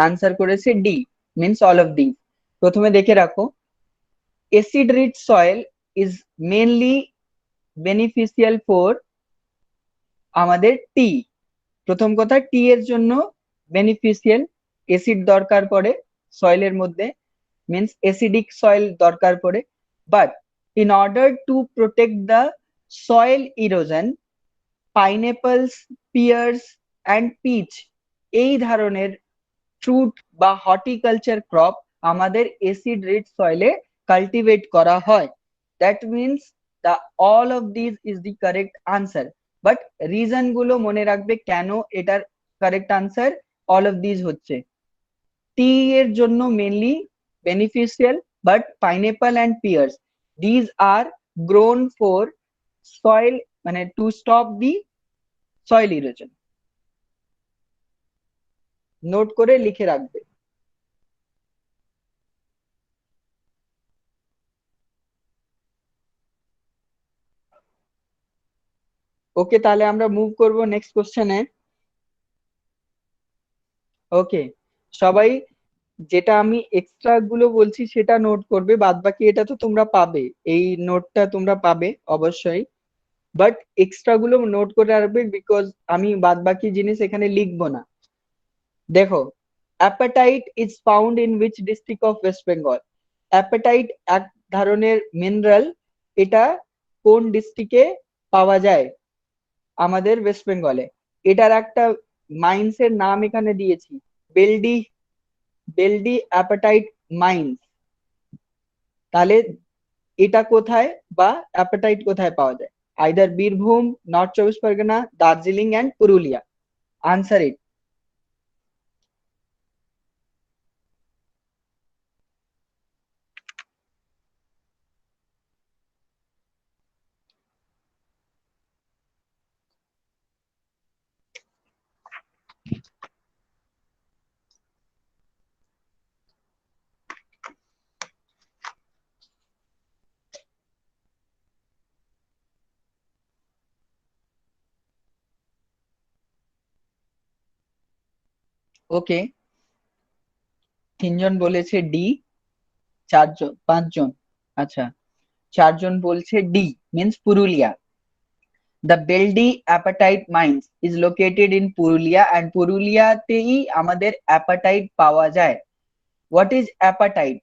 আনসার করেছে D, means all of the. প্রথমে দেখে রাখো, acid rich soil is mainly beneficial for আমাদের tea. প্রথম কথা, টি এর জন্য বেনিফিশিয়াল, অ্যাসিড দরকার পড়ে সয়েলের মধ্যে, মিন্স অ্যাসিডিক সয়েল দরকার পড়ে। But in order to protect the soil erosion, pineapples, pears and peach এই ধরনের ফ্রুট বা হর্টিকালচার ক্রপ আমাদের অ্যাসিড রিচ সয়েলে কাল্টিভেট করা হয়। That means the all of this is the correct answer. But reason গুলো মনে রাখবে কেন এটার correct answer all of this হচ্ছে। টি এর জন্য mainly beneficial, but pineapple and pears these are grown for soil, মানে to stop the soil erosion. Note করে লিখে রাখবে। ওকে, তাহলে আমরা মুভ করব নেক্সট কোশ্চেনে। ওকে, সবাই যেটা আমি এক্সট্রা গুলো বলছি সেটা নোট করবে, বাদ বাকি এটা তো তোমরা পাবে, এই নোটটা তোমরা পাবে অবশ্যই, বাট এক্সট্রা গুলো নোট করে রাখবে, বিকজ আমি বাদ বাকি জিনিস এখানে লিখবো না। দেখো, appetite is found in which district of West Bengal. Appetite এক ধরনের মিনারেল, এটা কোন ডিস্ট্রিক্টে পাওয়া যায়? আমাদের ওয়েস্ট বেঙ্গলে। এটার একটা মাইন্স এর নাম এখানে দিয়েছি, বেলডি, বেলডি অ্যাপাটাইট মাইন্স। তাহলে এটা কোথায় বা অ্যাপাটাইট কোথায় পাওয়া যায়? আইদার বীরভূম, নর্থ চব্বিশ Pargana, Darjeeling and Purulia. Answer it. Okay, তিনজন বলেছে ডি, পাঁচজন, আচ্ছা, চারজন বলছে D, means Purulia. The Beldih apatite mines is located in Purulia, and পুরুলিয়াতেই আমাদের অ্যাপাটাইট পাওয়া যায়। What is apatite?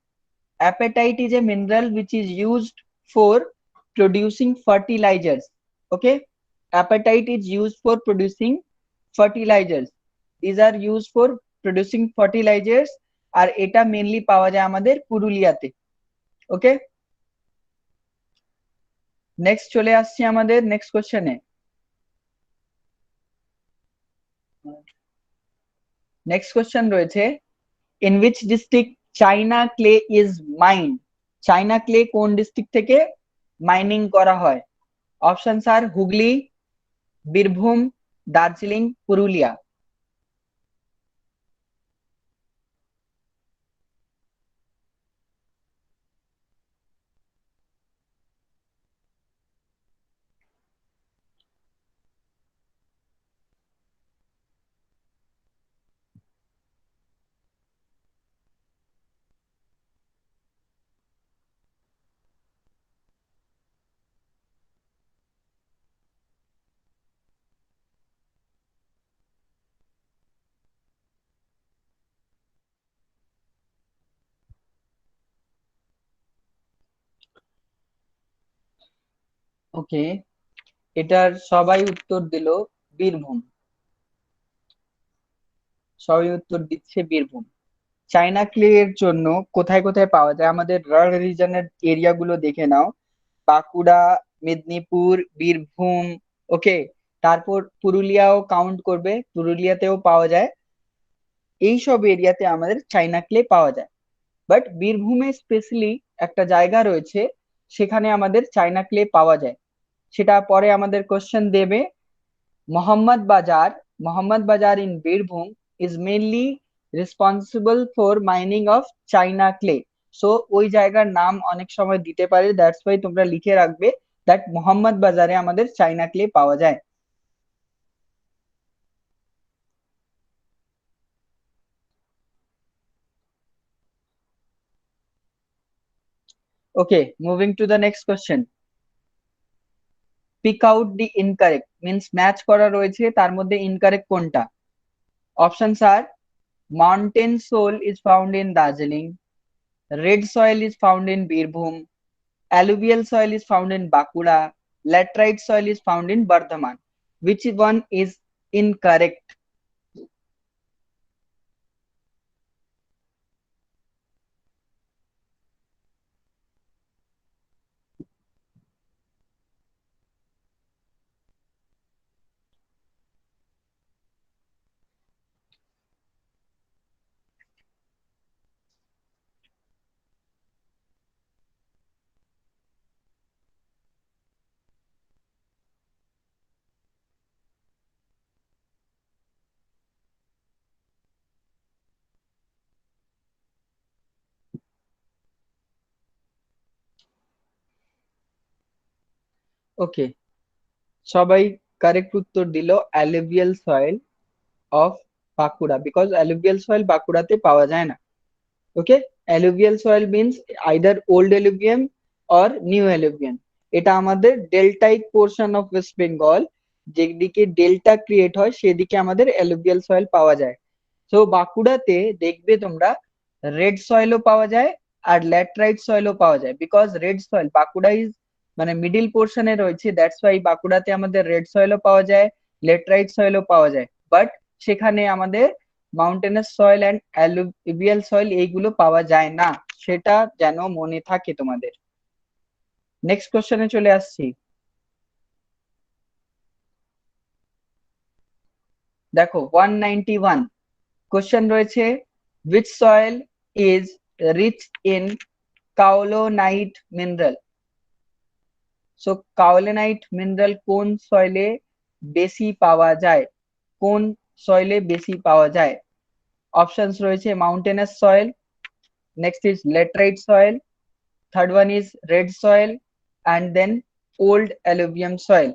Apatite is a mineral which is used for producing fertilizers. Okay, apatite is used for producing fertilizers. These are used for producing fertilizers, আর এটা mainly পাওয়া যায় আমাদের পুরুলিয়াতে। ওকে, next চলে আসছি আমাদের নেক্সট কোশ্চেনে। নেক্সট কোশ্চেন রয়েছে, in which district China clay is mind? China clay কোন ডিস্ট্রিক্ট থেকে মাইনিং করা হয়? অপশনস আর হুগলি, বীরভূম, দার্জিলিং, পুরুলিয়া। ওকে, এটার সবাই উত্তর দিল বীরভূম, সবাই উত্তর দিচ্ছে বীরভূম। চাইনা ক্লে এর জন্য কোথায় কোথায় পাওয়া যায় আমাদের রাঢ় রিজনের এরিয়া গুলো দেখে নাও। বাঁকুড়া, মেদিনীপুর, বীরভূম, ওকে, তারপর পুরুলিয়াও কাউন্ট করবে, পুরুলিয়াতেও পাওয়া যায়। এইসব এরিয়াতে আমাদের চাইনা ক্লে পাওয়া যায়। বাট বীরভূমে স্পেশালি একটা জায়গা রয়েছে, সেখানে আমাদের চাইনা ক্লে পাওয়া যায়। সেটা পরে আমাদের কোশ্চেন দেবে। মোহাম্মদ বাজার, মোহাম্মদ বাজার in Birbhum is mainly responsible for mining of China clay. So ওই জায়গার নাম অনেক সময় দিতে পারে, দ্যাটস ওয়াই তোমরা লিখে রাখবে দ্যাট মোহাম্মদ বাজারে আমাদের চাইনা ক্লে পাওয়া যায়। Okay, moving to the next question. Pick out the incorrect, means match করা রয়েছে, তার মধ্যে ইনকারেক্ট কোনটা? Options are mountain soil is found in Darjeeling, red soil is found in Birbhum, alluvial soil is found in Bankura, laterite soil is found in Bardhaman. Which one is incorrect? ওকে, সবাই correct উত্তর দিল alluvial soil of Bankura, because alluvial soil বাঁকুড়াতে পাওয়া যায় না। ওকে, alluvial soil means either old alluvium or new alluvium। এটা আমাদের ডেল্টাইক portion of West Bengal, যেদিকে delta create হয় সেদিকে আমাদের alluvial soil পাওয়া যায়। তো বাঁকুড়াতে দেখবে তোমরা রেড সয়েলও পাওয়া যায় আর ল্যাটেরাইট সয়েলও পাওয়া যায়, because red soil Bankura is মানে মিডিল পোর্শনে রয়েছে, দ্যাটস ওয়াই বাঁকুড়াতে আমাদের রেড সয়েলও পাওয়া যায়, ল্যাটেরাইট সয়েলও পাওয়া যায়। বাট সেখানে আমাদের মাউন্টেনাস সয়েল অ্যান্ড অ্যালুভিয়াল সয়েল এইগুলো পাওয়া যায় না, সেটা যেন মনে থাকে তোমাদের। নেক্সট কোশ্চেনে চলে আসছি। দেখো 191 কোশ্চেন রয়েছে, which soil is rich in kaolinite mineral? So kaolinite mineral কোন সয়েলে বেশি পাওয়া যায়? কোন সয়েলে বেশি পাওয়া যায়? অপশনস রয়েছে mountainous soil, next is laterite soil, third one is red soil, and then old alluvium soil.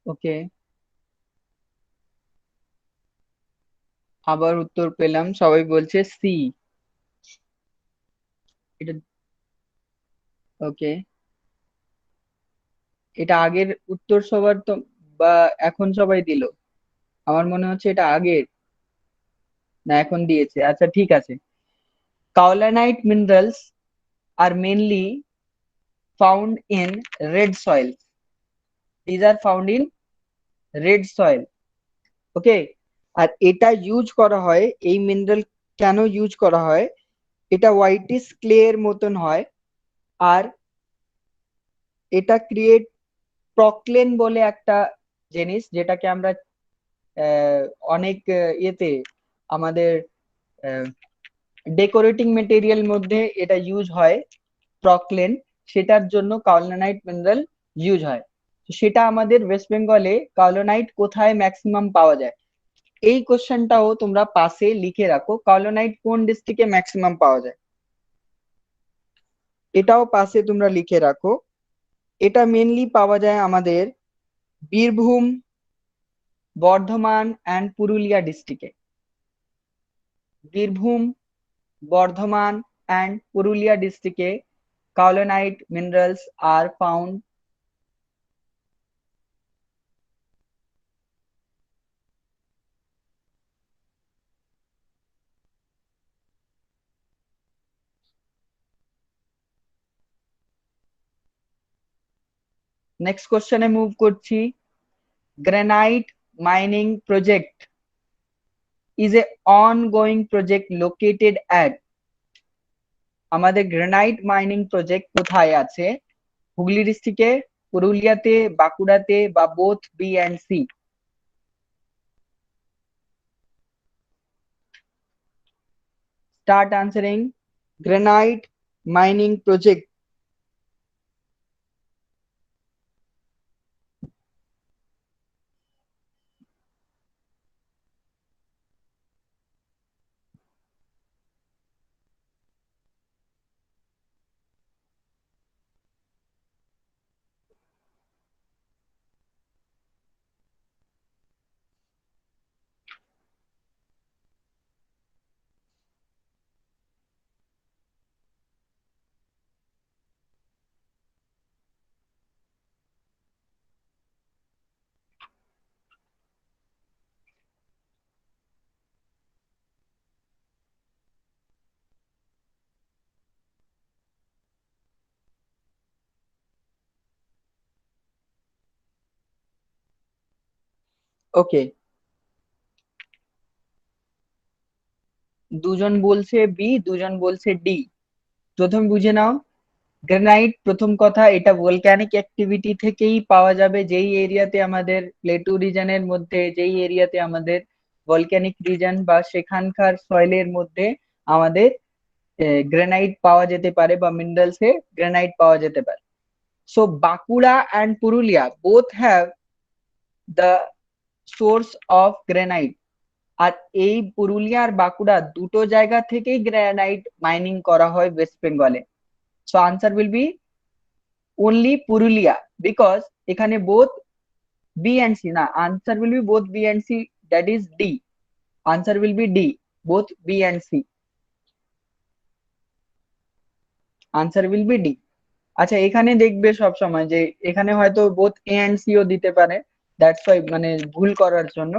Okay, আবার উত্তর পেলাম, সবাই বলছে সি। এটা ওকে, এটা আগের উত্তর সবার তো, বা এখন সবাই দিল? আমার মনে হচ্ছে এটা আগের, না এখন দিয়েছে, আচ্ছা ঠিক আছে। Kaolinite minerals are mainly found in red soil, these are found in red soil. Okay, আর এটা ইউজ করা হয়, এই মিনারেল কেন ইউজ করা হয়, এটা হোয়াইটিস ক্লে এর মতন হয়। আর এটা ক্রিয়েট প্রকলেন বলে একটা জিনিস, যেটাকে আমরা আহ, অনেক ইয়েতে আমাদের ডেকোরেটিং মেটেরিয়াল মধ্যে এটা ইউজ হয়, প্রকলেন। সেটার জন্য কাওলানাইট মিনারেল ইউজ হয়। তো সেটা আমাদের ওয়েস্ট বেঙ্গলে কাওলানাইট কোথায় ম্যাক্সিমাম পাওয়া যায়, এই কোশ্চেনটাও তোমরা পাশে লিখে রাখো, কাওলানাইট কোন ডিস্ট্রিক্টে ম্যাক্সিমাম পাওয়া যায়, এটাও পাশে তোমরা লিখে রাখো। এটা মেনলি পাওয়া যায় আমাদের বীরভূম, বর্ধমান অ্যান্ড পুরুলিয়া ডিস্ট্রিক্টে। বীরভূম, বর্ধমান অ্যান্ড পুরুলিয়া ডিস্ট্রিক্টে kaolinite minerals are found. Next কোশ্চেনে মুভ করছি। Granite mining project is a ongoing project located at, আমাদের গ্রানাইট মাইনিং প্রজেক্ট কোথায় আছে, হুগলি ডিস্ট্রিক্টে, পুরুলিয়াতে, বাঁকুড়াতে, বা both B and C? Start answering. Granite mining project, okay. দুজন বলছে বি, দুজন বলছে ডি। প্রথম বুঝে নাও, গ্রানাইট প্রথম কথা এটা ভলক্যানিক অ্যাক্টিভিটি থেকেই পাওয়া যাবে, যেই এরিয়াতে আমাদের প্লেটু রিজনের মধ্যে, যেই এরিয়াতে আমাদের ভলক্যানিক রিজন বা সেখানকার সয়েলের মধ্যে আমাদের গ্রানাইট পাওয়া যেতে পারে, বা মিনারেলসে গ্রানাইট পাওয়া যেতে পারে। So Bankura and Purulia both have the source of granite. আর এই পুরুলিয়া আর বাঁকুড়া দুটো জায়গা থেকেই গ্রানাইট মাইনিং করা হয় ওয়েস্ট বেঙ্গলে। So answer will be only Purulia, because এখানে বোথ বি এন্ড সি, না, answer will be both B and C, that is D. Answer will be D, both B and C. Answer will be D. আচ্ছা, এখানে দেখবে সব সময় যে এখানে হয়তো বোথ এ এন্ড সি ও দিতে পারে, দ্যাটস ওয়াই, মানে ভুল করার জন্য,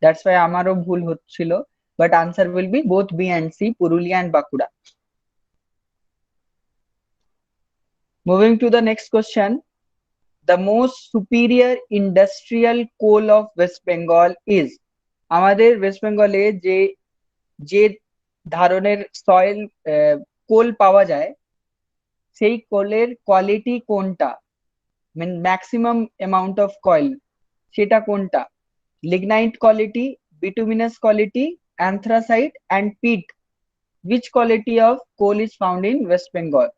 দ্যাটস ওয়াই আমারও ভুল হচ্ছিল। But answer will be both B and C, Purulia and Bankura. Moving to the next question. The most superior industrial coal of West Bengal is, আমাদের ওয়েস্ট বেঙ্গলে যে যে ধরনের সয়েল কোল পাওয়া যায়, সেই কোলের কোয়ালিটি কোনটা, mean maximum amount of coil, সেটা কোনটা? lignite quality, bituminous quality, anthracite and peat, which quality of coal is found in West Bengal?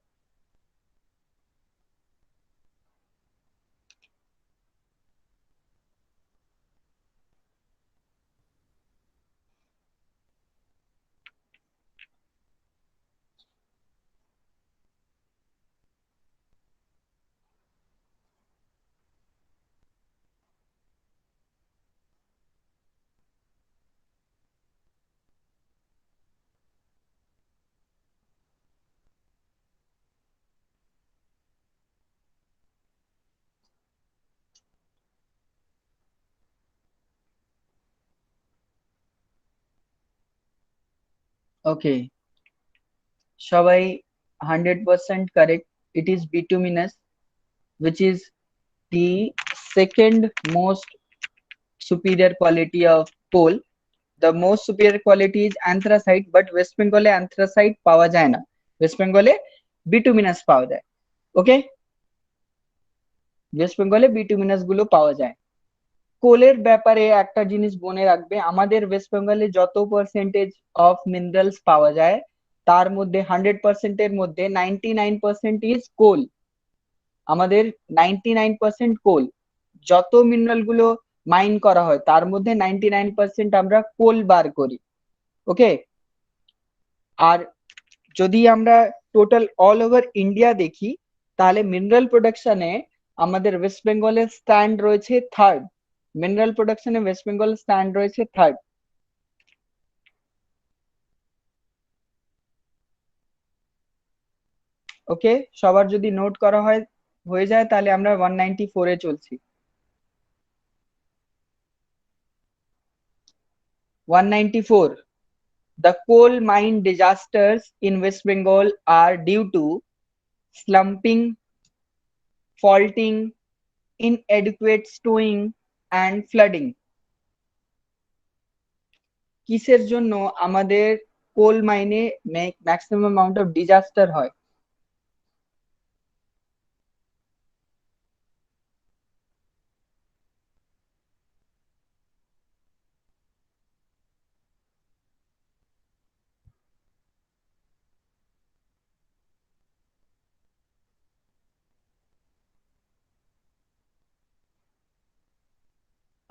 ওকে, সবাই 100% correct. It is bituminous, which is the second most superior quality of coal. The most superior quality is anthracite, but West Bengal A anthracite পাওয়া যায় না, West বেঙ্গলে bituminous পাওয়া যায়। ওকে, West বেঙ্গলে bituminous গুলো পাওয়া যায়। কোলের ব্যাপারে একটা জিনিস মনে রাখবে, আমাদের ওয়েস্ট বেঙ্গলে যত পার্সেন্টেজ অফ মিনারেলস পাওয়া যায় তার মধ্যে 100% এর মধ্যে 99% ইজ কোল। আমাদের 99% কোল। যত মিনারেল গুলো মাইন করা হয় তার মধ্যে 99% আমরা কোল বার করি। ওকে, আর যদি আমরা টোটাল অল ওভার ইন্ডিয়া দেখি তাহলে মিনারেল প্রোডাকশনে আমাদের ওয়েস্ট বেঙ্গলের স্ট্যান্ড রয়েছে থার্ড। মিনারেল প্রোডাকশনে ওয়েস্ট বেঙ্গল স্ট্যান্ড রয়েছে থার্ড। ওকে, সবার যদি নোট করা হয়ে যায় তাহলে আমরা 194 এ চলছি। 194, the coal mine disasters in West Bengal are due to slumping, faulting, inadequate stowing and flooding. কিসের জন্য আমাদের কোল মাইনে ম্যাক্সিমাম অ্যামাউন্ট অফ ডিজাস্টার হয়?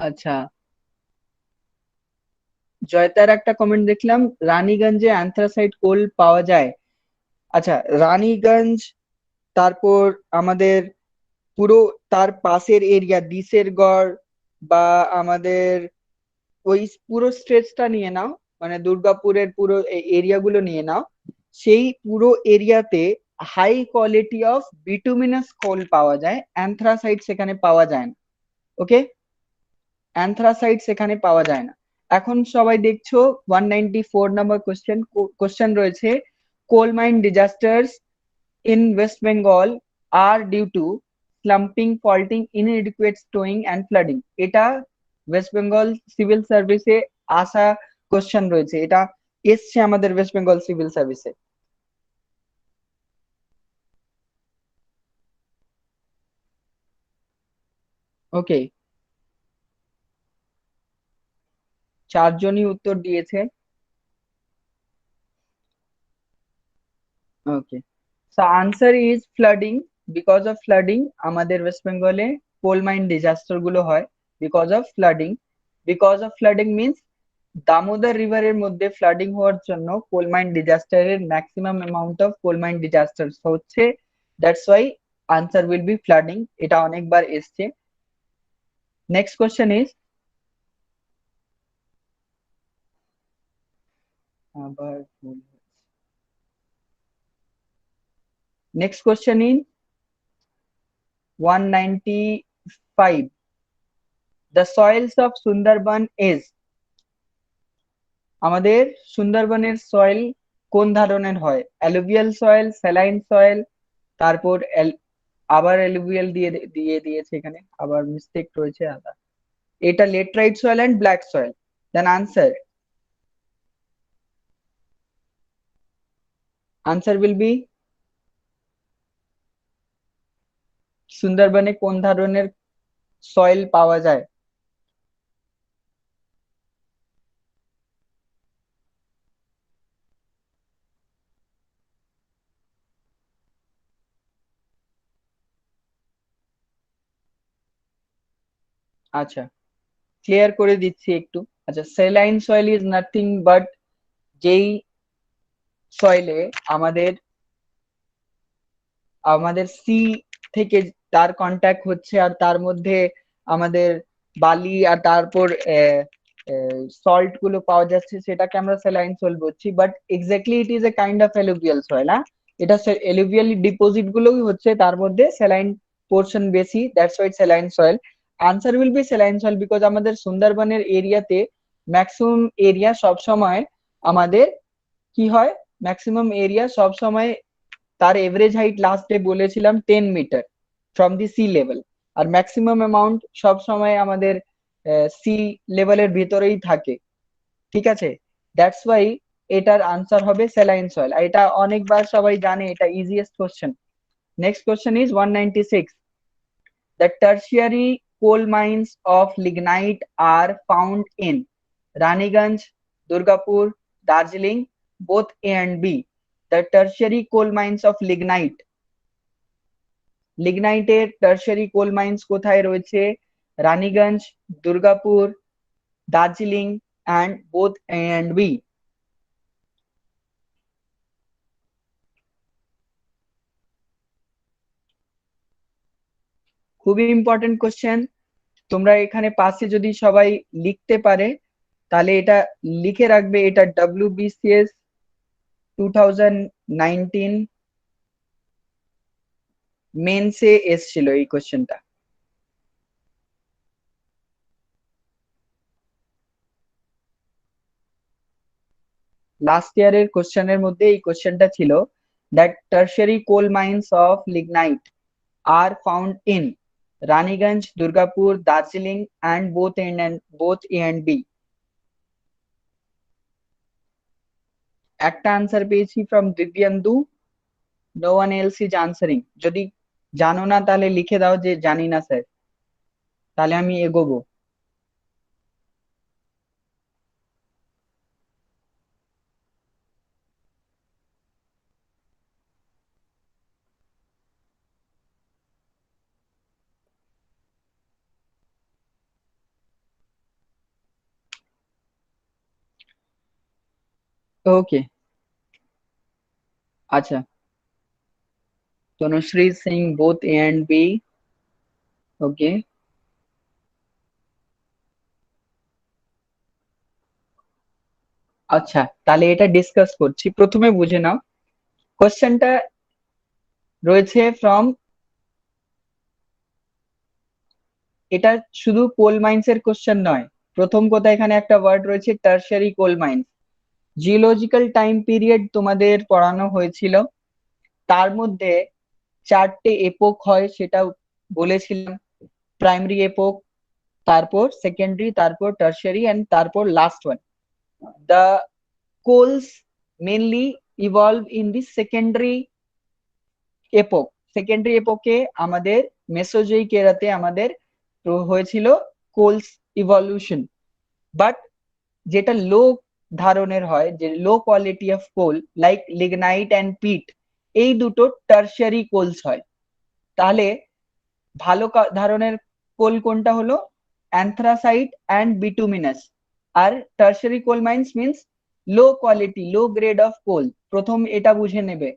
আচ্ছা, জয়তার একটা কমেন্ট দেখলাম, রানীগঞ্জে অ্যান্থ্রাসাইট কোল পাওয়া যায়। আচ্ছা, রানীগঞ্জ, তারপর আমাদের পুরো তার পাশের এরিয়া দিসেরগড় বা আমাদের ওই পুরো স্ট্রেচটা নিয়ে নাও, মানে দুর্গাপুরের পুরো এরিয়া গুলো নিয়ে নাও, সেই পুরো এরিয়াতে হাই কোয়ালিটি অফ বিটুমিনাস কোল পাওয়া যায়, অ্যান্থ্রাসাইট সেখানে পাওয়া যায় না। ওকে, অ্যান্থ্রাসাইট সেখানে পাওয়া যায় না। এখন সবাই দেখছো 194 নম্বর কোশ্চেন রয়েছে, coal mine disasters in West Bengal are due to slumping, faulting, inadequate stowing and flooding. এটা ওয়েস্ট বেঙ্গল সিভিল সার্ভিসে আসা কোশ্চেন রয়েছে, এটা এসছে আমাদের ওয়েস্ট বেঙ্গল সিভিল সার্ভিসে। ওকে, চারজনই উত্তর দিয়েছে। Okay, so answer is flooding. Because of flooding আমাদের ওয়েস্ট বেঙ্গলে কোল মাইন ডিজাস্টার গুলো হয়, because of flooding. Because of flooding means Damodar রিভারের মধ্যে ফ্লাডিং হওয়ার জন্য কোল মাইন ডিজাস্টারের maximum amount of coal mine disaster হচ্ছে, that's why answer will be flooding. এটা অনেকবার এসছে। নেক্সট কোশ্চেন ইজ, আবার next question in 195, the soils of Sundarban is, আমাদের সুন্দরবনের সয়েল কোন ধরনের হয়? অ্যালুভিয়াল সয়েল, স্যালাইন সয়েল, তারপর আবার অ্যালুভিয়াল দিয়ে দিয়ে দিয়েছে এখানে, আবার মিস্টেক রয়েছে আলাদা। এটা laterite soil and black soil. Then answer will be, সুন্দরবনে কোন ধরনের সয়েল পাওয়া যায়? আচ্ছা, ক্লিয়ার করে দিচ্ছি একটু। আচ্ছা, saline soil is nothing but যেই সয়েলে আমাদের আমাদের সি থেকে তার কন্ট্যাক্ট হচ্ছে আর তার মধ্যে আমাদের বালি আর তারপর সল্ট গুলো পাওয়া যাচ্ছে, সেটাকে আমরা স্যালাইন সয়েল বলছি। But exactly it is a kind of alluvial soil. হ্যাঁ, এটা এলুভিয়াল ডিপোজিট গুলোই হচ্ছে, তার মধ্যে স্যালাইন পোর্শন বেশি, that's why saline soil. Answer will B saline soil, because আমাদের সুন্দরবনের এরিয়াতে ম্যাক্সিমাম এরিয়া সবসময় আমাদের কি হয়, ম্যাক্সিমাম এরিয়া সব সময় তার এভারেজ হাইট লাস্টে বলেছিলাম 10 metre from the sea level, আর ম্যাক্সিমাম অ্যামাউন্ট সব সময় আমাদের সি লেভেলের ভিতরেই থাকে, ঠিক আছে? দ্যাটস ওয়াই এটার আনসার হবে স্যালাইন সয়েল। আর এটা অনেকবার সবাই জানে, এটা easiest question. Next question is 196. The tertiary coal mines of lignite are found in Raniganj, Durgapur, Darjeeling, both A and B. The tertiary coal mines of lignite. লিগনাইটের টার্সারি কোল মাইন্স কোথায় রয়েছে? Raniganj, Durgapur, Darjeeling and both A and B. খুবই important question. তোমরা এখানে পাশে যদি সবাই লিখতে পারে তাহলে এটা লিখে রাখবে, এটা WBCS 2019 মেন্সে এসছিল এই কোশ্চেনটা। লাস্ট ইয়ারের কোশ্চেনের মধ্যে এই কোশ্চেনটা ছিল, that tertiary coal mines of lignite are found in Raniganj, Durgapur, Darjeeling and both A and B. একটা আনসার পেয়েছি from Dibyendu, no one else is answering. যদি জানো না তাহলে লিখে দাও যে জানি না স্যার, তাহলে আমি এগোবো। ওকে, আচ্ছা, Tanushree Singh both A and B. Okay, আচ্ছা, তাহলে এটা ডিসকাস করছি। প্রথমে বুঝে নাও কোশ্চেনটা রয়েছে ফ্রম, এটা শুধু কোল মাইন্স এর কোশ্চেন নয়। প্রথম কথা এখানে একটা ওয়ার্ড রয়েছে tertiary coal mines. Geological time period তোমাদের পড়ানো হয়েছিল, তার মধ্যে চারটে এপোক হয় সেটা বলেছিলাম। প্রাইমারি এপোক, তারপর সেকেন্ডারি, তারপর টার্সারি এন্ড তারপর last one. The coals mainly evolve in the secondary epoch. Secondary এপোকে আমাদের মেসোজোইক এরাতে আমাদের হয়েছিল কোলস ইভলিউশন। বাট যেটা লো ধরনের হয়, যে low quality of coal like lignite and peat, এই দুটো টার্সারি কোলস হয়। তাহলে ভালো ধরনের কোল কোনটা হলো? Anthracite and bituminous. আর tertiary coal mines means low quality, low grade of coal. প্রথম এটা বুঝে নেবে,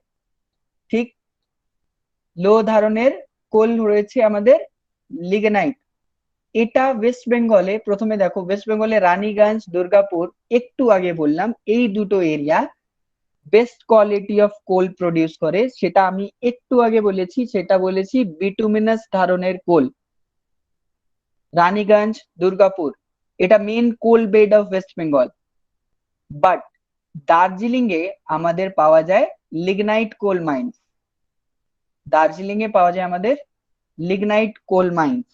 ঠিক? লো ধরনের কোল রয়েছে আমাদের লিগনাইট। এটা ওয়েস্ট বেঙ্গলে, প্রথমে দেখো ওয়েস্ট বেঙ্গলে রানীগঞ্জ, দুর্গাপুর, একটু আগে বললাম এই দুটো area best quality of coal produce করে। সেটা আমি একটু আগে বলেছি, সেটা বলেছি বিটুমিনাস ধরনের কোল। রানীগঞ্জ, দুর্গাপুর, এটা main coal bed of West Bengal. But Darjeeling এ আমাদের পাওয়া যায় লিগনাইট কোল মাইন্স। দার্জিলিং এ পাওয়া যায় আমাদের লিগনাইট কোল মাইন্স।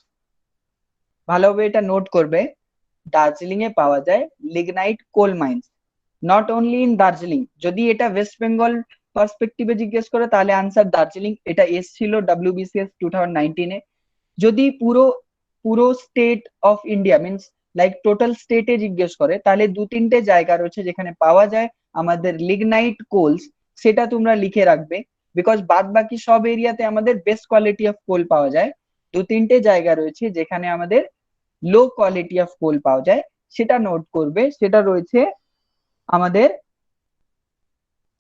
ভালোভাবে এটা নোট করবে, দার্জিলিং এ পাওয়া যায় lignite coal mines. Not only in Darjeeling. যদি এটা ওয়েস্ট বেঙ্গল পার্সপেক্টিভে জিজ্ঞেস করে তাহলে আনসার দার্জিলিং, এটা এসছিল WBCS 2019 এ। যদি পুরো পুরো state of India means like total স্টেটে জিজ্ঞেস করে তাহলে দু তিনটে জায়গা রয়েছে যেখানে পাওয়া যায় আমাদের লিগনাইট কোলস, সেটা তোমরা লিখে রাখবে। বিকজ বাদ বাকি সব এরিয়াতে আমাদের বেস্ট কোয়ালিটি অফ কোল পাওয়া যায়, দু তিনটে জায়গা রয়েছে যেখানে আমাদের লো কোয়ালিটি অফ কোল পাওয়া যায়, সেটা নোট করবে। সেটা রয়েছে আমাদের,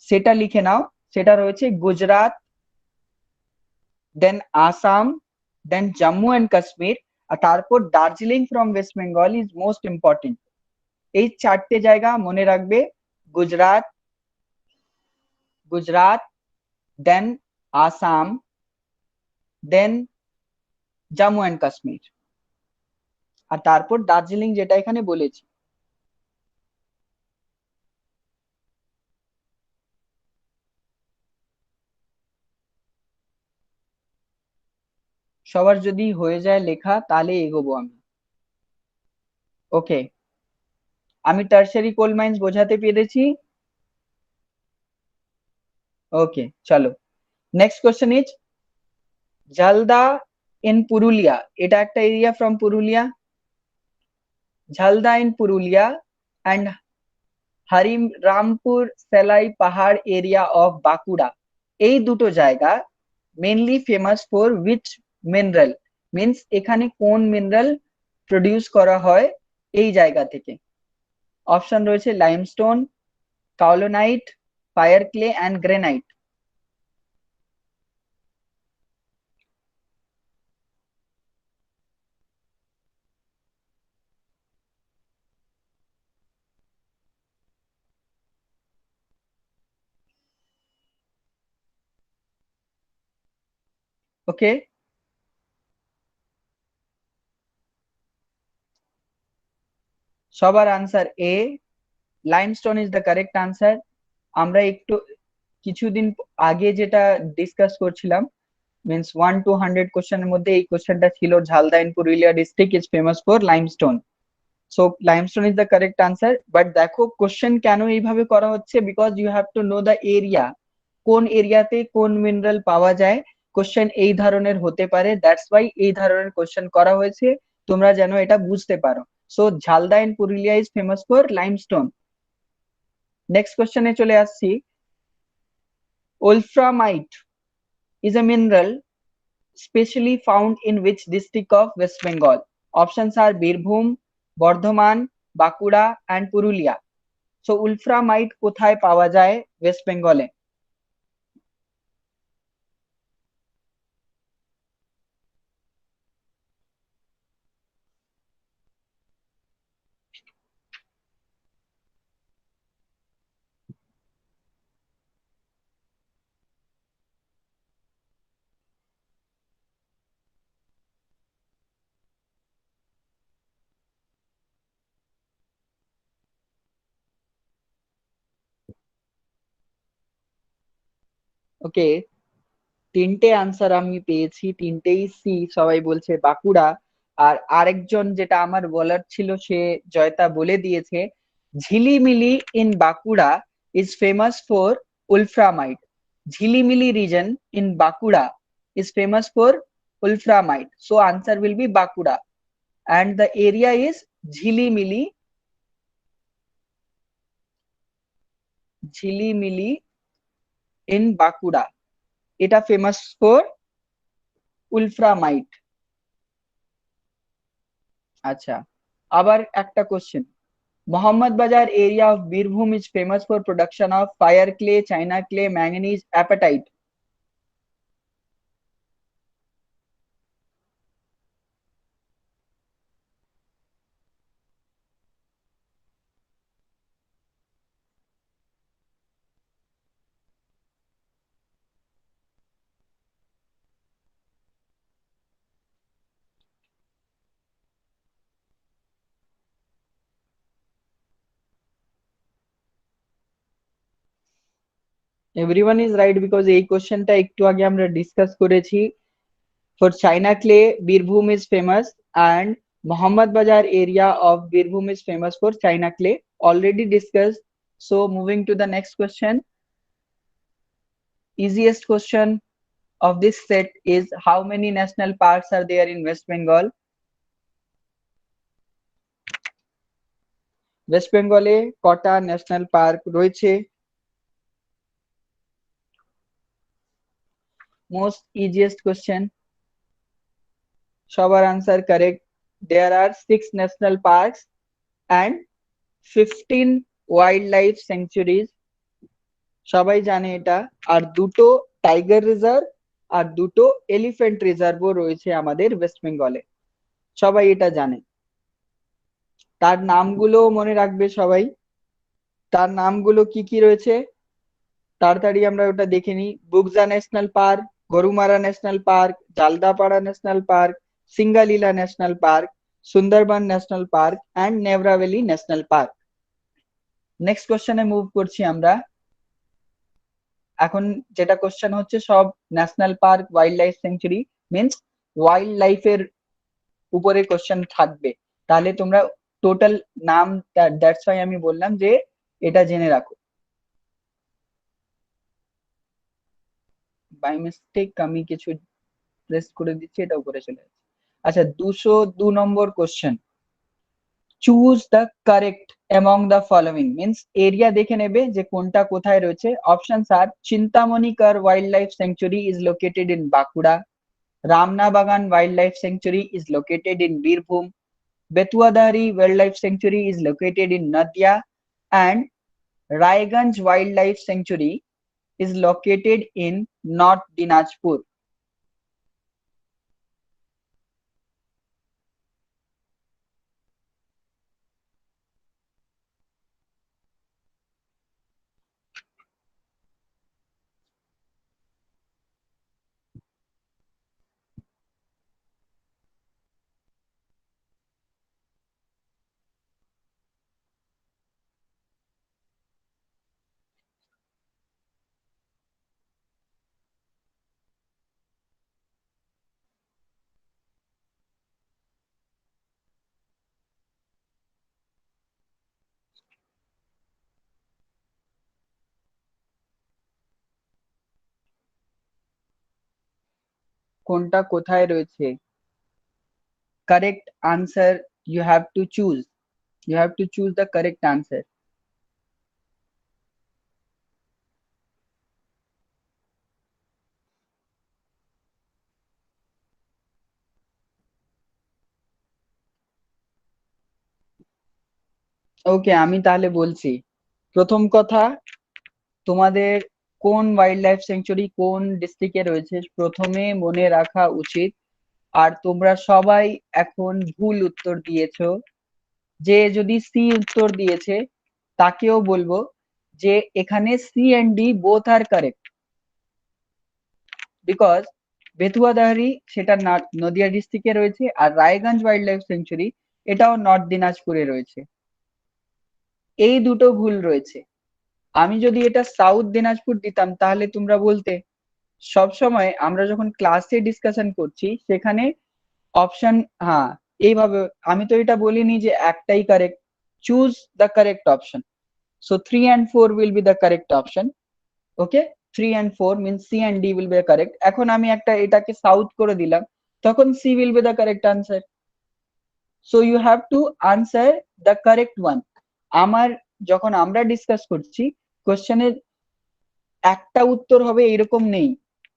সেটা লিখে নাও, সেটা রয়েছে গুজরাট, দেন আসাম, দেন জম্মু অ্যান্ড কাশ্মীর, আর তারপর Darjeeling from West Bengal is most important. এই চারটে জায়গা মনে রাখবে, গুজরাট, গুজরাট, দেন আসাম, দেন জম্মু অ্যান্ড কাশ্মীর, আর তারপর দার্জিলিং যেটা এখানে বলেছি। সবার যদি হয়ে যায় লেখা তাহলে এগোবো আমি। ওকে, আমি টারশারি কোল মাইন্স বোঝাতে পেরেছি। ওকে, চলো next question is Jhalda in Purulia, এটা একটা area from Purulia. Jhalda in Purulia and Harirampur সেলাই পাহাড় এরিয়া অফ বাঁকুড়া, এই দুটো জায়গা mainly famous for which mineral, means এখানে কোন মিনারেল প্রডিউস করা হয় এই জায়গা থেকে? অপশন রয়েছে limestone, kaolinite, fire clay and granite. Okay, সবার answer A, limestone is the correct answer. আমরা একটু কিছুদিন আগে যেটা ডিসকাস করছিলাম, মিন্স 1 to 100 কোশ্চেনের মধ্যে এই কোশ্চেনটা ছিল, Jhalda in Purulia district is famous for limestone. So limestone is the correct answer. But দেখো কোশ্চেন কেন এইভাবে করা হচ্ছে, because you have to know the area, কোন এরিয়াতে কোন মিনারেল পাওয়া যায়। কোশ্চেন এই ধরনের হতে পারে, দ্যাটস ওয়াই এই ধরনের কোশ্চেন করা হয়েছে, তোমরা যেন এটা বুঝতে পারো। So Jhalda in Purulia is famous for limestone. Next কোশ্চেনে চলে আসছি। ওলফ্রামাইট is a mineral specially found in which district of West Bengal? Options are Birbhum, Bardhaman, Bankura and Purulia. So wolframite কোথায় পাওয়া যায় ওয়েস্ট বেঙ্গলে? ওকে, তিনটে আনসার আমি পেয়েছি, তিনটেই সি, সবাই বলছে বাঁকুড়া। আর আরেকজন যেটা আমার বলার ছিল সে জয়তা বলে দিয়েছে, Jhilimili in Bankura is famous for wolframite. Jhilimili region in Bankura is famous for wolframite, so answer will be Bankura and the area is Jhilimili, Jhilimili in Bankura, এটা ফেমাস ফর উলফ্রামাইট। আচ্ছা, আবার একটা question, Mohammad Bazar area of Birbhum is famous for production of fire clay, china clay, manganese, apatite. Everyone is right, because এই কোশ্চেনটা একটু আগে আমরা discuss করেছি। For china clay Birbhum is famous and Mohammad Bazar area of Birbhum is famous for china clay, already discussed. So moving to the next question, easiest question of this set is how many national parks are there in West Bengal? West বেঙ্গলে কটা national park রয়েছে? Most easiest question, সবার answer correct. There are 6 national parks and 15 wild life sanctuaries, সবাই জানে এটা। আর দুটো tiger reserve আর দুটো elephant রিজার্ভও রয়েছে আমাদের ওয়েস্ট বেঙ্গলে, সবাই এটা জানে। তার নামগুলো মনে রাখবে সবাই, তার নামগুলো কি কি রয়েছে তাড়াতাড়ি আমরা ওটা দেখে নিই। Buxa national park, Gorumara national park, Jaldapara national park, Singalila national park, Sundarban national park and Neora valley national park. Next কোশ্চেনে মুভ করছি আমরা। এখন যেটা কোশ্চেন হচ্ছে সব national park, wild life sanctuary, means ওয়াইল্ড লাইফের উপরে কোশ্চেন থাকবে, তাহলে তোমরা টোটাল নাম, দ্যাটস ওয়াই আমি বললাম যে এটা জেনে রাখো। বাই মিস্টেক আমি কিছু প্রেস করে দিচ্ছি, এটা উপরে চলে যাচ্ছে। আচ্ছা, 202 নম্বর question, choose the correct among the following, means area দেখে নেবে যে কোনটা কোথায় রয়েছে। Options are Chintamani Kar wild life sanctuary is located in Bankura, Ramna Bagan wild life sanctuary is located in Birbhum, Bethuadahari wild life sanctuary is located in Nadia, and Raiganj Wildlife Sanctuary is located in North Dinajpur. কোনটা কোথায় রয়েছে? Correct answer you have to choose. You have to choose the correct answer. ওকে, আমি তাহলে বলছি। প্রথম কথা, তোমাদের কোন ওয়াইল্ড লাইফ স্যাংচুরি কোন ডিস্ট্রিক্টে রয়েছে প্রথমে মনে রাখা উচিত। আর তোমরা সবাই এখন ভুল উত্তর দিয়েছো। যে যদি সি উত্তর দিয়েছে তাকেও বলবো যে এখানে C and D both are correct, because Bethuadahari সেটা নদিয়া ডিস্ট্রিক্টে রয়েছে, আর রায়গঞ্জ ওয়াইল্ড লাইফ সেঞ্চুরি এটাও নর্থ দিনাজপুরে রয়েছে। এই দুটো ভুল রয়েছে। আমি যদি এটা সাউথ দিনাজপুর দিতাম তাহলে তোমরা বলতে, সব সময় আমরা যখন ক্লাসে ডিসকাশন করছি সেখানে অপশন, হ্যাঁ এইভাবে, আমি তো এটা বলিনি যে একটাই correct, choose the correct option. So 3 and 4 will be the correct option. Okay, 3 and 4 means C and D will be the correct. এখন আমি একটা এটাকে সাউথ করে দিলাম, তখন C will be the correct answer. So you have to answer the correct one. আমার যখন আমরা ডিসকাস করছি কোশ্চেনের একটা উত্তর হবে এরকম নেই,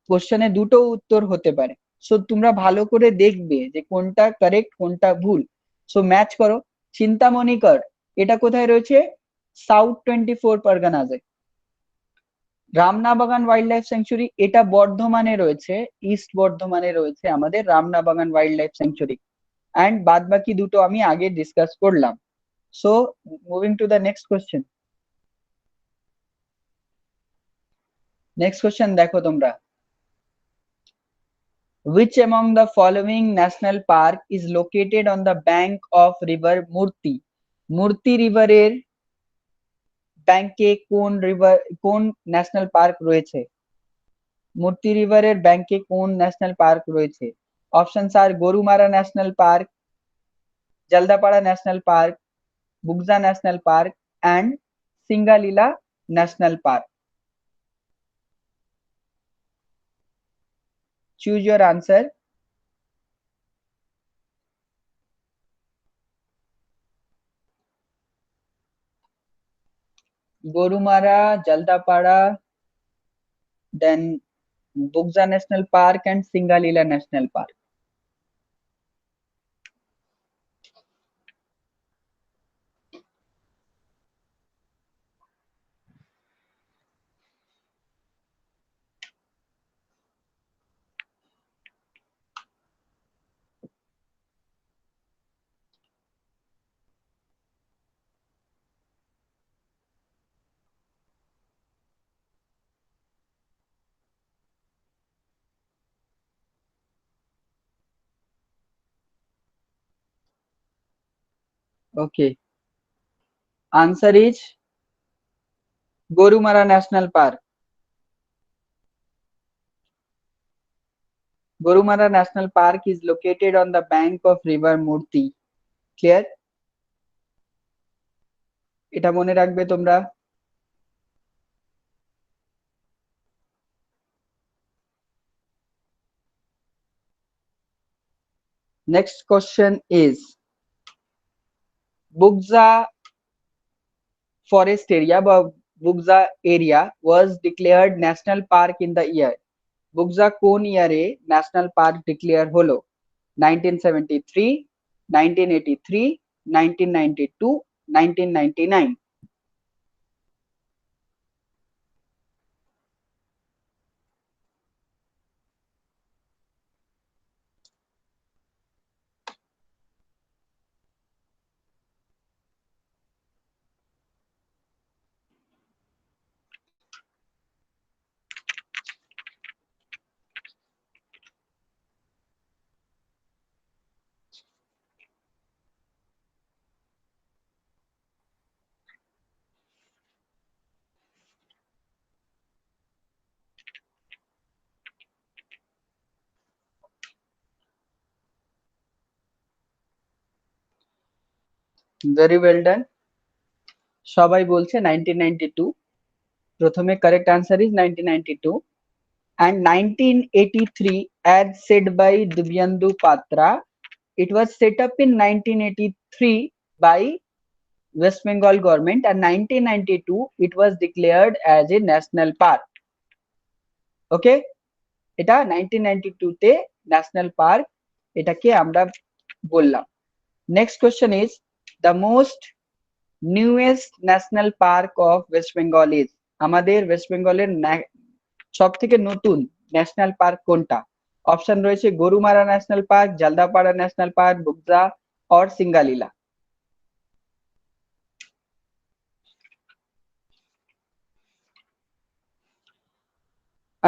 কোশ্চেনে দুটো উত্তর হতে পারে। সো তোমরা ভালো করে দেখবে যে কোনটা কারেক্ট কোনটা ভুল। সো ম্যাচ করো। চিন্তামণিকর এটা কোথায় রয়েছে? সাউথ 24 পরগনাজে। রামনাবাগান ওয়াইল্ড লাইফ স্যাংচুরি এটা বর্ধমানে রয়েছে, ইস্ট বর্ধমানে রয়েছে আমাদের রামনাবাগান ওয়াইল্ড লাইফ স্যাংচুরি। অ্যান্ড বাদ বাকি দুটো আমি আগে ডিসকাস করলাম। So moving to the next question. Next question দেখো তোমরা, which among the following national park is located on the bank of river Murti? মূর্তি রিভারের ব্যাংকে কোন ন্যাশনাল পার্ক রয়েছে? মূর্তি রিভারের ব্যাংকে কোন ন্যাশনাল পার্ক রয়েছে? Options are Gorumara national park, Jaldapara national park, Buxa national park and Singalila national park. Choose your answer. Gorumara, Jaldapara, then Buxa national park and Singalila national park. Okay, answer is Gorumara national park. Gorumara National Park is located on the bank of river Murti. Clear? এটা মনে রাখবে তোমরা। Next question is Bugza forest area বা Bugza area was declared national park in the year. Bugza কোন ইয়ারে national park declare হলো? 1973, 1983, 1992, 1999. Very well done. সবাই বলছে 1992. প্রথমে correct answer is 1992 and 1983 as said by Divyandu Patra. It was set up in 1983 by West Bengal government and 1992 it was declared as a national park. Okay, এটা 1992 তে national park এটাকে আমরা বললাম। Next question is the most newest national park of West Bengal is. আমাদের ওয়েস্ট বেঙ্গলের সব থেকে নতুন ন্যাশনাল পার্ক কোনটা? অপশন রয়েছে Gorumara national park, Jaldapara national park, Buxa or Singalila.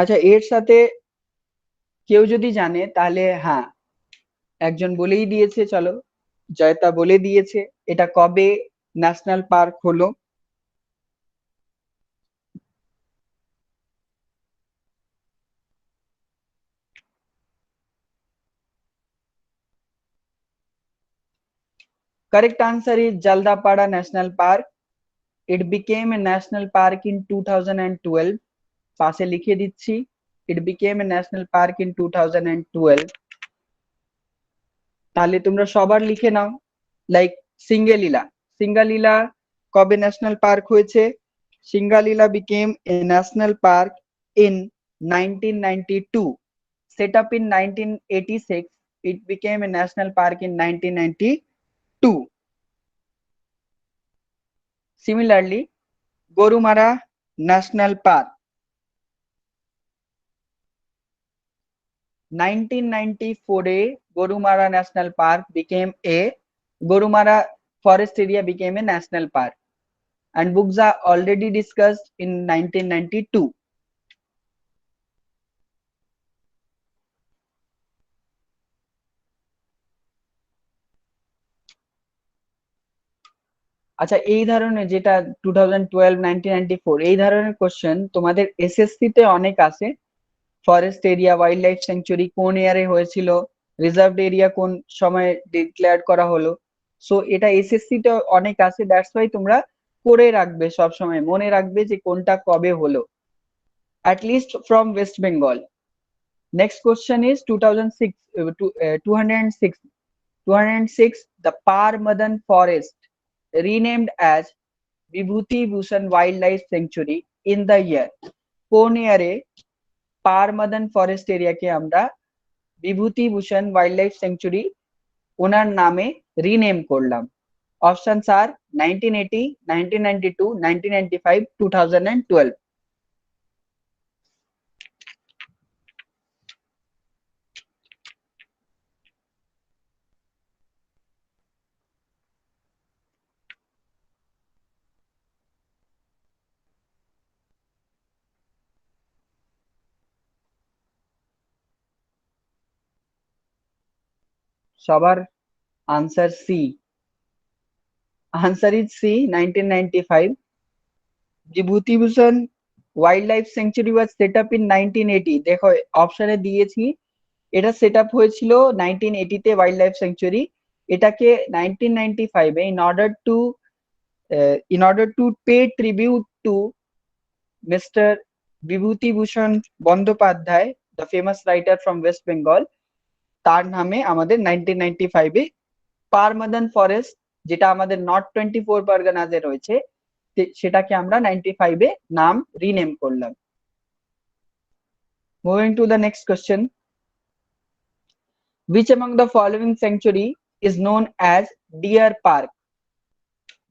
আচ্ছা, এর সাথে কেউ যদি জানে তাহলে হ্যাঁ, একজন বলেই দিয়েছে, চলো জয়তা বলে দিয়েছে এটা কবে ন্যাশনাল পার্ক হলো। Correct answer is Jaldapada National Park. It became a national park in 2012. পাশে লিখে দিচ্ছি, it became a national park in 2012. তাহলে তোমরা সবার লিখে নাও। লাইক সিঙ্গালীলা, সিঙ্গালীলা কবে ন্যাশনাল পার্ক হয়েছে? Singalila became a national park in 1992. Set up in 1986, it became a national park in 1992. Similarly, Gorumara National Park 1994 Gorumara National Park became a Gorumara forest area became a national park and Bugza already discussed in 1992. আচ্ছা, এই ধরনের যেটা 2012 1994 এই ধরনের question তোমাদের SSC তে অনেক আসে। Forest area, wild life sanctuary কোন ইয়ারে হয়েছিল, রিজার্ভড এরিয়া কোন সময় ডিক্লেয়ার করা হলো। সো এটা এসএসসি তে অনেক আসে, দ্যাটস ওয়াই তোমরা করে রাখবে, সব সময় মনে রাখবে যে কোনটা কবে হলো, at least from West Bengal. Next question is 2006 206 the Parmadan forest renamed as Vibhuti Bhushan Wildlife Sanctuary in the year. কোন ইয়ারে পারমাদান ফরেস্ট এরিয়াকে আমরা Bibhuti Bhushan wild life sanctuary ওনার নামে রিনেম করলাম? Options are 1980, 1992, 1995, 2012. সবার answer C. Answer is C, 1995. Bibhuti Bhushan wild life sanctuary was set up in 1980। দেখো অপশনে দিয়েছি এটা সেট আপ হয়েছিল 1980 তে ওয়াইল্ড লাইফ স্যাংচুয়ারি। এটাকে 1995 এ in order to pay tribute to Mr. Bibhutibhushan Bandyopadhyay, the famous writer from West Bengal, তার নামে আমাদের 1995 এ পারমাদান ফরেস্ট, যেটা আমাদের নর্থ 24 পরগনাতে রয়েছে, সেটাকে আমরা 95 এ নাম রিনেম করলাম। Moving to the next question. Which among the following sanctuary is known as Deer Park?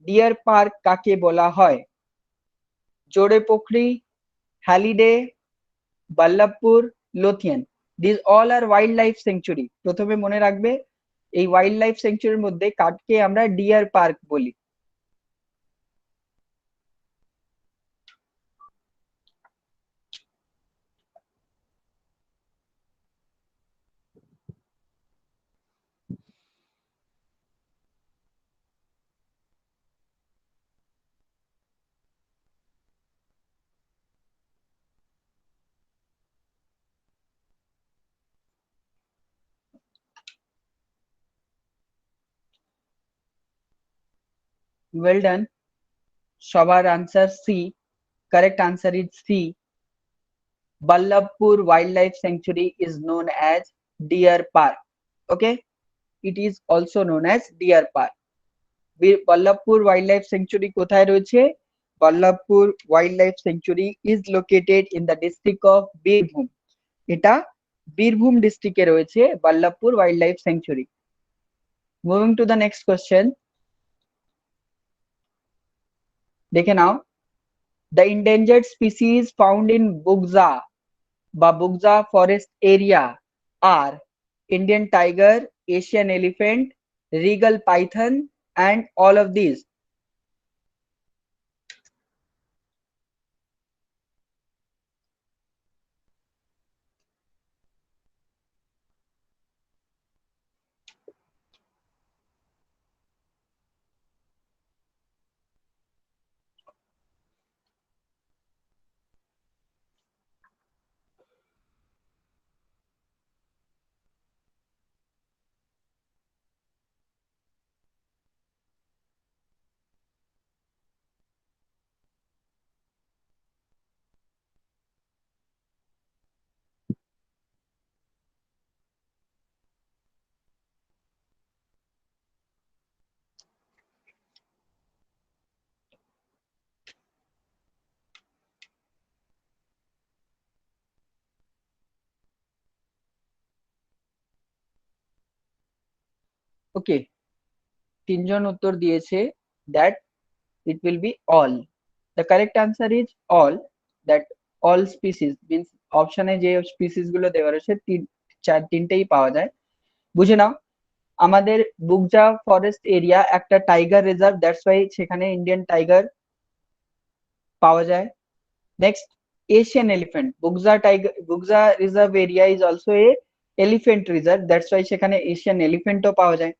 Deer Park কাকে বলা হয়? Jorepokhri, Halliday, Ballavpur, Lothian. These all are wildlife sanctuary. প্রথমে মনে রাখবে এই ওয়াইল্ড লাইফ স্যাংচুয়ারির মধ্যে কাকে আমরা ডিয়ার পার্ক বলি। Well done. সবার answer C. Correct answer is C. Ballabpur Wildlife Sanctuary is known as Deer Park. Okay, it is also known as Deer Park. Ballabpur Wildlife Sanctuary কোথায় রয়েছে? Ballabpur Wildlife Sanctuary is located in the district of Birbhum. এটা বীরভূম ডিস্ট্রিক্টে রয়েছে Ballavpur wildlife sanctuary. Moving to the next question, দেখে নাও। The endangered species found in Buxa বা Buxa forest area are Indian tiger, Asian elephant, regal python and all of these. ওকে, তিনজন উত্তর দিয়েছে that it will be all. The correct answer is all, that all species means অপশনে যে species গুলো দেওয়া রয়েছে তিনটেই পাওয়া যায়। বুঝে নাও, আমাদের বুগজা ফরেস্ট এরিয়া একটা টাইগার রিজার্ভ, দ্যাটস ওয়াই সেখানে ইন্ডিয়ান টাইগার পাওয়া যায়। Next, Asian elephant, Buxa reserve area is also a elephant reserve, that's why সেখানে এশিয়ান এলিফ্যান্টও পাওয়া যায়।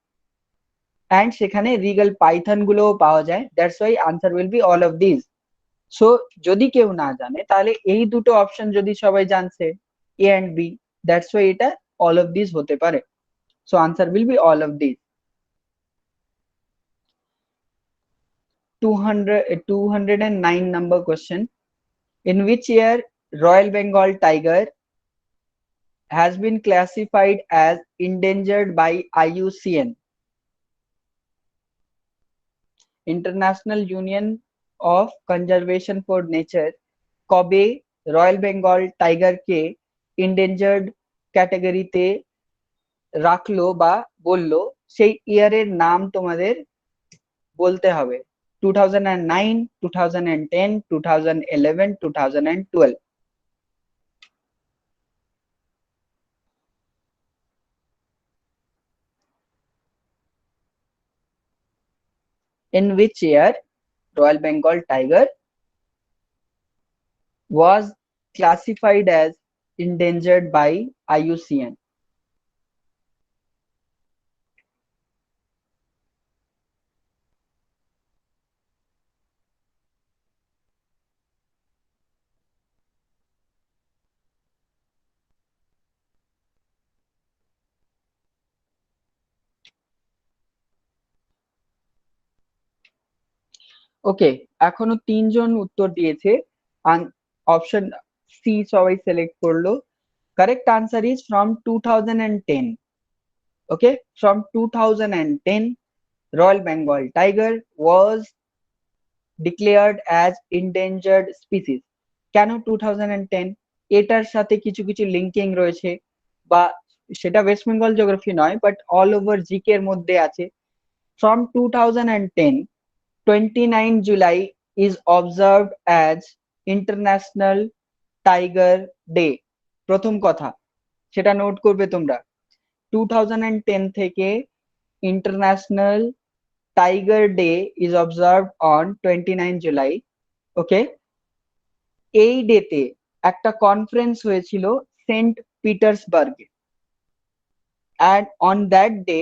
অ্যান্ড সেখানে রিগাল পাইথন গুলোও পাওয়া যায়, that's why answer will be all of this. So যদি কেউ না জানে তাহলে এই দুটো অপশন যদি সবাই জানছে এ অ্যান্ড বি, দ্যাটস ওয়াই এটা অল অফ দিস হতে পারে। So answer will be all of this. 209 number question. In which year Royal Bengal tiger has been classified as endangered by IUCN, International Union of Conservation for Nature? কবে royal Bengal টাইগারকে endangered ক্যাটাগরিতে রাখলো বা বললো, সেই ইয়ারের নাম তোমাদের বলতে হবে। 2009, 2010, 2011, 2012. In which year Royal Bengal tiger was classified as endangered by IUCN? ওকে, এখনো তিনজন উত্তর দিয়েছে। অপশন সি সবাই সিলেক্ট করলো। Correct answer is from 2010। Okay, from 2010 royal Bengal tiger was declared as endangered species. কেন 2010? এটার সাথে কিছু কিছু লিঙ্কিং রয়েছে, বা সেটা ওয়েস্ট বেঙ্গল জিওগ্রাফি নয়, বাট অল ওভার জিকে এর মধ্যে আছে। From 2010, 29 July is observed as International Tiger Day. প্রথম কথা, সেটা নোট করবে তোমরা। 2010 থেকে international tiger day is observed on 29 July. Okay, এই ডেতে একটা কনফারেন্স হয়েছিল সেন্ট পিটার্সবার্গে, and on that day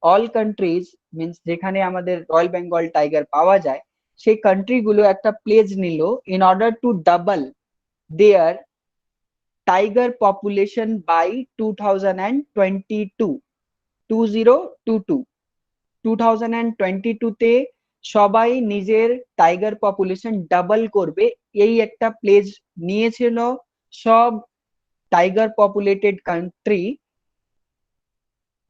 all countries, means যেখানে আমাদের রয়্যাল বেঙ্গল টাইগার পাওয়া যায়, সেই কান্ট্রিগুলো একটা প্লেজ নিল in order to double their tiger population by 2022। 2022 2022 তে সবাই নিজের টাইগার পপুলেশন ডাবল করবে, এই একটা প্লেজ নিয়েছিল সব tiger populated country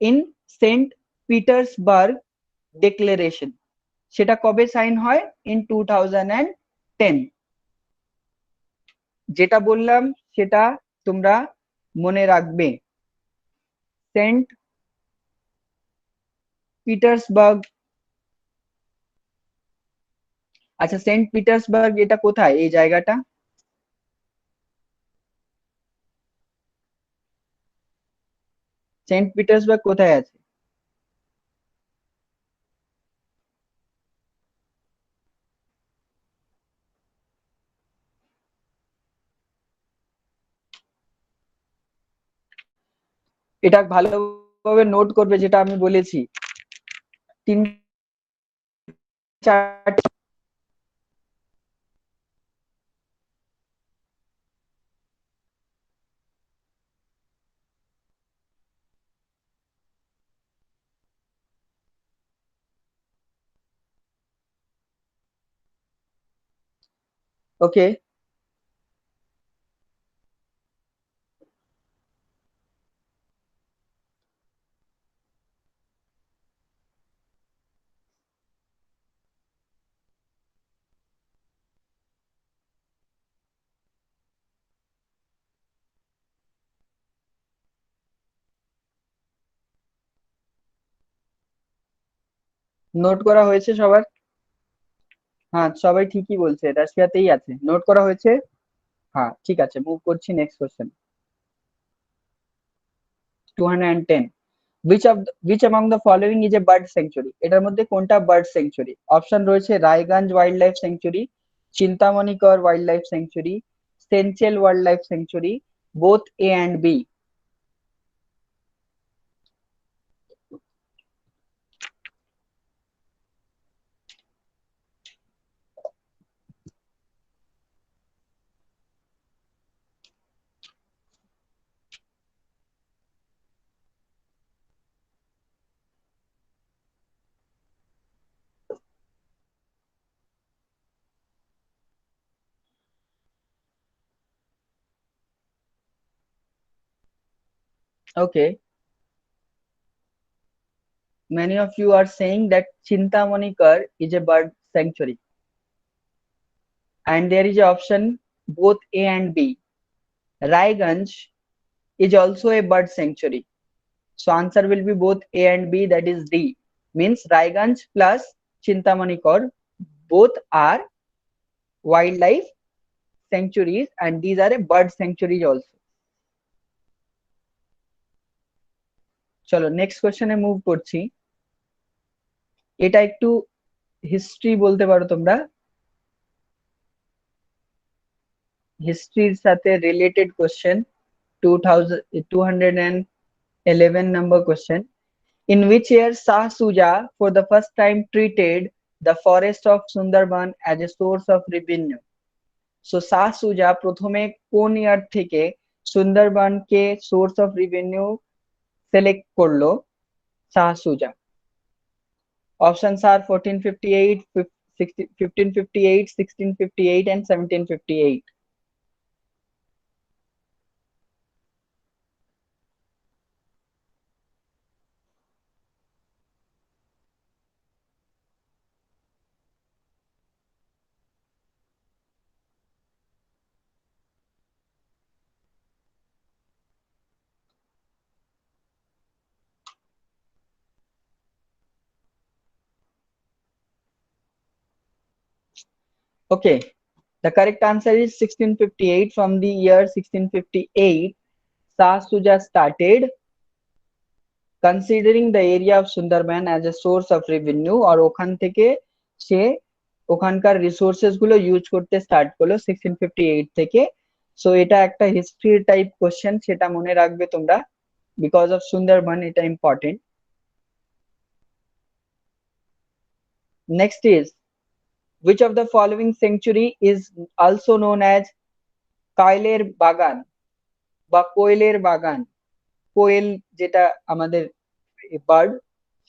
in Saint Petersburg declaration. সেটা কবে সাইন হয়? ইন 2010। যেটা বললাম সেটা তোমরা মনে রাখবে। সেন্ট পিটার্সবার্গ, আচ্ছা সেন্ট পিটার্সবার্গ এটা কোথায় এই জায়গাটা? সেন্ট পিটার্সবার্গ কোথায় আছে? এটা ভালোভাবে নোট করবে যেটা আমি বলেছি। তিন চার। ওকে, নোট করা হয়েছে সবার? হ্যাঁ, সবাই ঠিকই বলছে, রাশিয়াতেই আছে, নোট করা হয়েছে। হ্যাঁ ঠিক আছে, মুভ করছি next question. 210, which among the following is a bird sanctuary? এটার মধ্যে কোনটা বার্ড স্যাংচুয়ারি? অপশন রয়েছে Raiganj wildlife sanctuary, Chintamanikar wildlife sanctuary, Senchal wildlife sanctuary, both A and B. Okay, many of you are saying that Chintamani is a bird sanctuary, and there is an option both A and B. Raiganj is also a bird sanctuary. So answer will be both A and B, that is D. Means Raiganj plus Chintamani both are wildlife sanctuaries, and these are a bird sanctuaries also. চলো next কোশ্চেনে move করছি। এটা একটু history বলতে পারো তোমরা, হিস্ট্রির সাথে related question. 211 number question. In which year Shah Suja for the first time treated the forest of Sundarban as a source of revenue? So Shah Suja প্রথমে কোন ইয়ার থেকে সুন্দরবনকে সোর্স অফ রেভিনিউ সিলেক্ট করলো শাহ সুজা? Options R 1458, 1558, 1658 and 1758. Okay, the correct answer is 1658. From the year 1658, Shah Shuja started considering the area of Sundarban as a source of revenue, और ওখান থেকে সে ওখানকার resources গুলো use করতে স্টার্ট করলো 1658 থেকে। So এটা একটা হিস্ট্রি টাইপ কোশ্চেন, সেটা মনে রাখবে তোমরা, বিকজ অফ সুন্দরবন, এটা important. Next is, which of the following sanctuary is also known as কায়লের বাগান বা কোয়েলের বাগান? কোয়েল যেটা আমাদের বার্ড,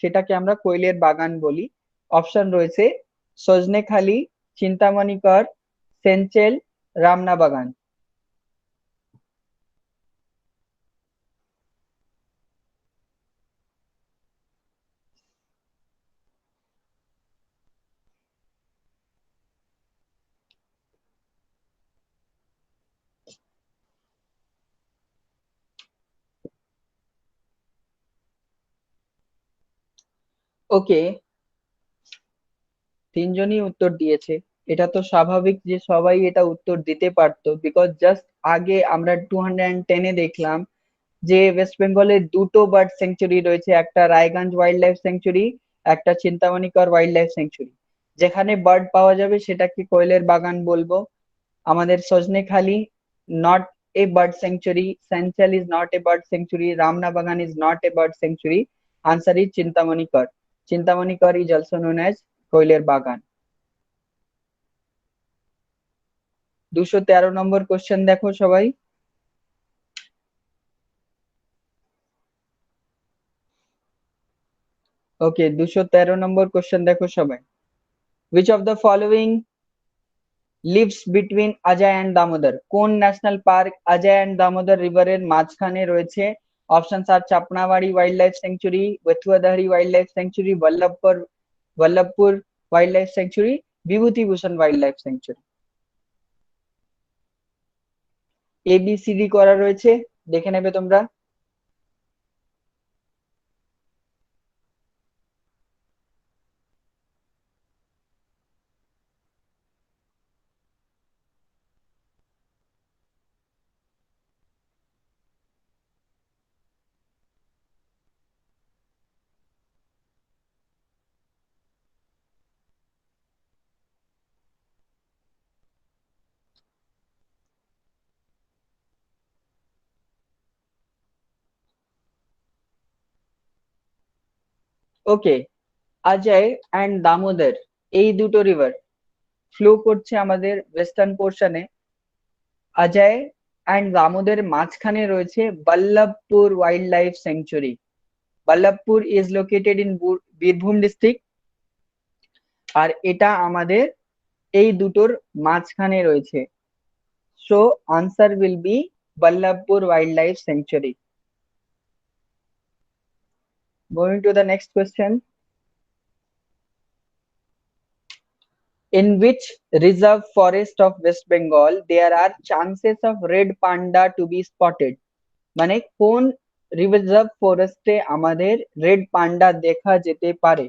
সেটাকে আমরা কোয়েলের বাগান বলি। অপশন রয়েছে সজনেখালি, চিন্তামণিকর, সেঞ্চেল, রামনা বাগান। ওকে, তিনজনই উত্তর দিয়েছে। এটা তো স্বাভাবিক যে সবাই এটা উত্তর দিতে পারতো, বিকজ জাস্ট আগে আমরা 210-এ দেখলাম যে ওয়েস্ট বেঙ্গলে দুটো বার্ড স্যাংচুরি রয়েছে, একটা রায়গঞ্জ ওয়াইল্ড লাইফ স্যাংচুরি, একটা চিন্তামণিকর ওয়াইল্ড লাইফ স্যাংচুরি। যেখানে বার্ড পাওয়া যাবে সেটাকে কোয়েলের বাগান বলবো। আমাদের Sajnekhali not a bird sanctuary, Sanchal is not a bird sanctuary, Ramna Bagan is not a bird sanctuary. Answer is Chintamani-Kar. Chintamani-Kar is also known as Koiler Bagan. 213 number question দেখো সবাই। ওকে, 213 নম্বর কোশ্চেন দেখো সবাই। Which of the following lives between Ajay and Damodar? কোন national park Ajay and Damodar রিভারের মাঝখানে রয়েছে? Options are চাপনাবাড়ি wild life sanctuary, Bethuadahari wild life sanctuary, Ballavpur wild life sanctuary, Bibhutibhushan wild life sanctuary. ABCD করা রয়েছে, দেখে নেবে তোমরা। ওকে, অজয় অ্যান্ড দামোদর এই দুটো রিভার ফ্লো করছে আমাদের ওয়েস্টার্ন পোর্শনে। অজয় অ্যান্ড দামোদর মাঝখানে রয়েছে Ballavpur wild life sanctuary. Ballavpur is located in Birbhum district, আর এটা আমাদের এই দুটোর মাঝখানে রয়েছে। So answer will be Ballavpur wild life sanctuary. Moving to the next question. In which reserve forest of West Bengal there are chances of red panda to be spotted? মানে কোন reserve ফরেস্টে আমাদের রেড পান্ডা দেখা যেতে পারে?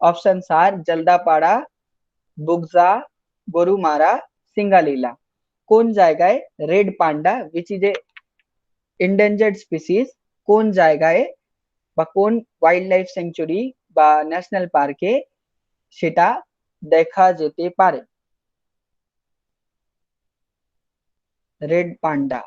Option আর জলদাপাড়া, বুগজা, গরুমারা, সিঙ্গালীলা। কোন জায়গায় red panda, which is a endangered species, কোন জায়গায় বা কোন ওয়াইল্ড লাইফ স্যাংচুরি বা ন্যাশনাল পার্কে সেটা দেখা যেতে পারে? Red panda.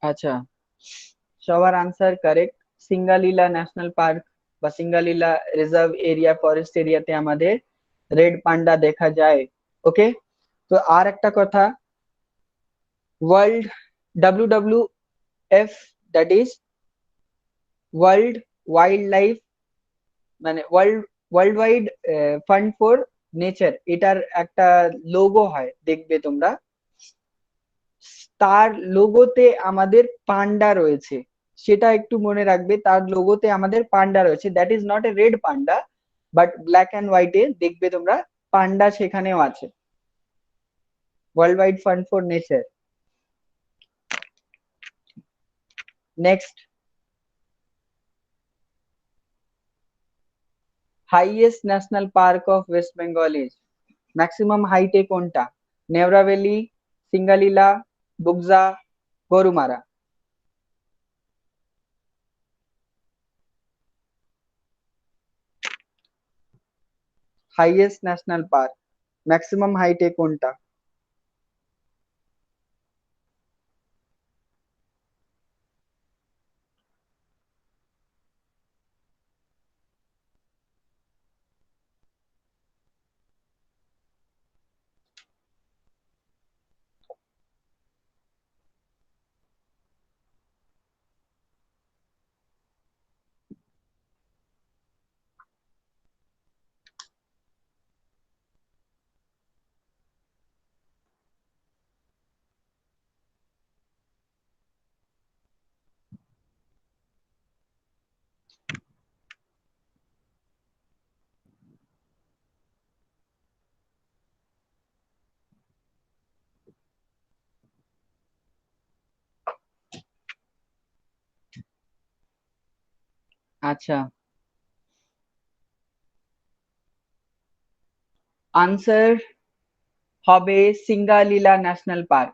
আচ্ছা, সবার answer correct. Singalila national park বা সিঙ্গালীলা রিজার্ভ এরিয়া, ফরেস্ট এরিয়াতে আমাদের রেড পান্ডা দেখা যায়। ওকে, তো আর একটা কথা, world WWF, that is world wildlife, মানে world wide fund for nature, এটার একটা লোগো হয়, দেখবে তোমরা, তার লোগোতে আমাদের পান্ডা রয়েছে, সেটা একটু মনে রাখবে। তার লোগোতে আমাদের পান্ডা রয়েছে, that is not a red panda, but black and হোয়াইটে দেখবে তোমরা পান্ডা সেখানেও আছে। World wide fund for nature. Next, highest national park of West Bengal is, maximum হাইটে কোনটা? Neora valley, Singalila, Buxa, Gorumara. Highest national park, maximum হাইটে কোনটা? আচ্ছা, আনসার হবে Singalila national park.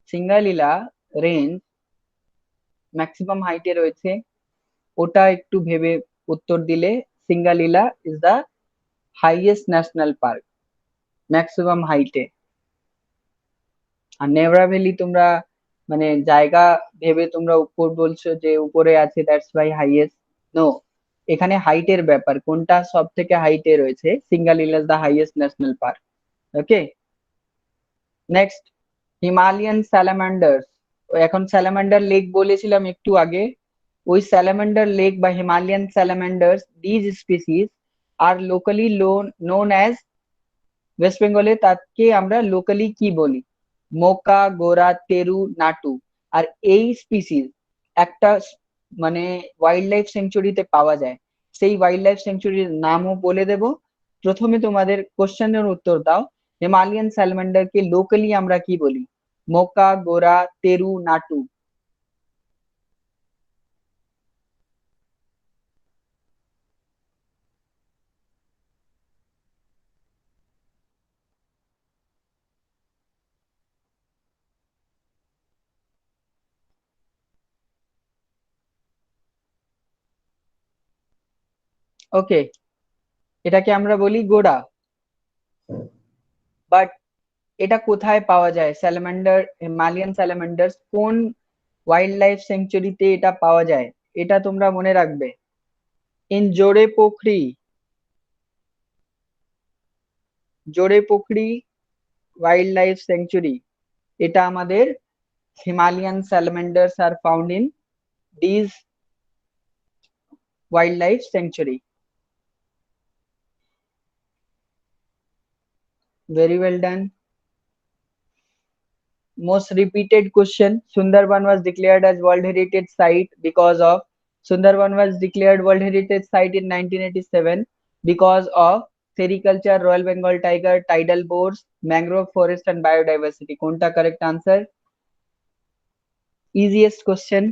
Singalila range maximum হাইটে রয়েছে, ওটা একটু ভেবে উত্তর দিলে, Singalila is the highest national park, maximum হাইটে। আর নেভরা ভ্যালি তোমরা মানে জায়গা ভেবে তোমরা উপর বলছো যে উপরে আছে, দ্যাটস ওয়াই হাইয়েস্ট। নো, এখানে হাইটের ব্যাপার, কোনটা সব থেকে হাইটে রয়েছে, Singalila is the highest national park. Okay, next, Himalayan salamanders, এখন স্যালামান্ডার লেক বলেছিলাম একটু আগে, ওই স্যালামান্ডার লেক বা Himalayan salamanders, these species are locally known as, West বেঙ্গলে তাকে আমরা লোকালি কি বলি? মোকা, গোরা, তেরু, নাটু। আর এই স্পিসিস একটা মানে ওয়াইল্ড লাইফ সেঞ্চুরিতে পাওয়া যায়, সেই ওয়াইল্ড লাইফ সেঞ্চুরির নামও বলে দেব। প্রথমে তোমাদের কোশ্চেনের উত্তর দাও, হিমালয়ান স্যালমান্ডারকে লোকালি আমরা কি বলি? মোকা, গোরা, তেরু, নাটু। ওকে, এটাকে আমরা বলি গোরা, বাট এটা কোথায় পাওয়া যায়? স্যালামান্ডার, হিমালয়ান স্যালামান্ডার কোন ওয়াইল্ড লাইফ স্যাংচুরিতে এটা পাওয়া যায়? এটা তোমরা মনে রাখবে, ইন জোরে পোখরি, জোরে পোখরি ওয়াইল্ড লাইফ স্যাংচুরি, এটা আমাদের Himalayan salamanders are found in this wild life sanctuary. Very well done. Most repeated question, Sundarban was declared as World Heritage Site because of, Sundarban was declared World Heritage Site in 1987 because of sericulture, Royal Bengal tiger, tidal bores, mangrove forest and biodiversity. Konta correct answer? Easiest question.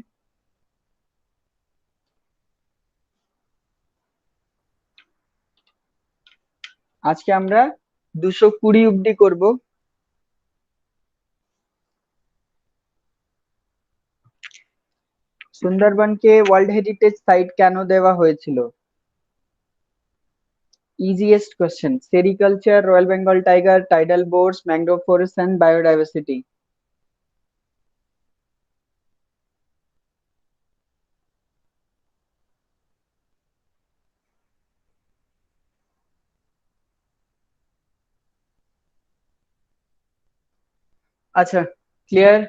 আজকে আমরা 220 অব্দি করব। সুন্দরবনকে world heritage site কেন দেওয়া হয়েছিল? Easiest question. Sericulture, Royal Bengal tiger, tidal bores, mangrove forests and biodiversity. আচ্ছা, clear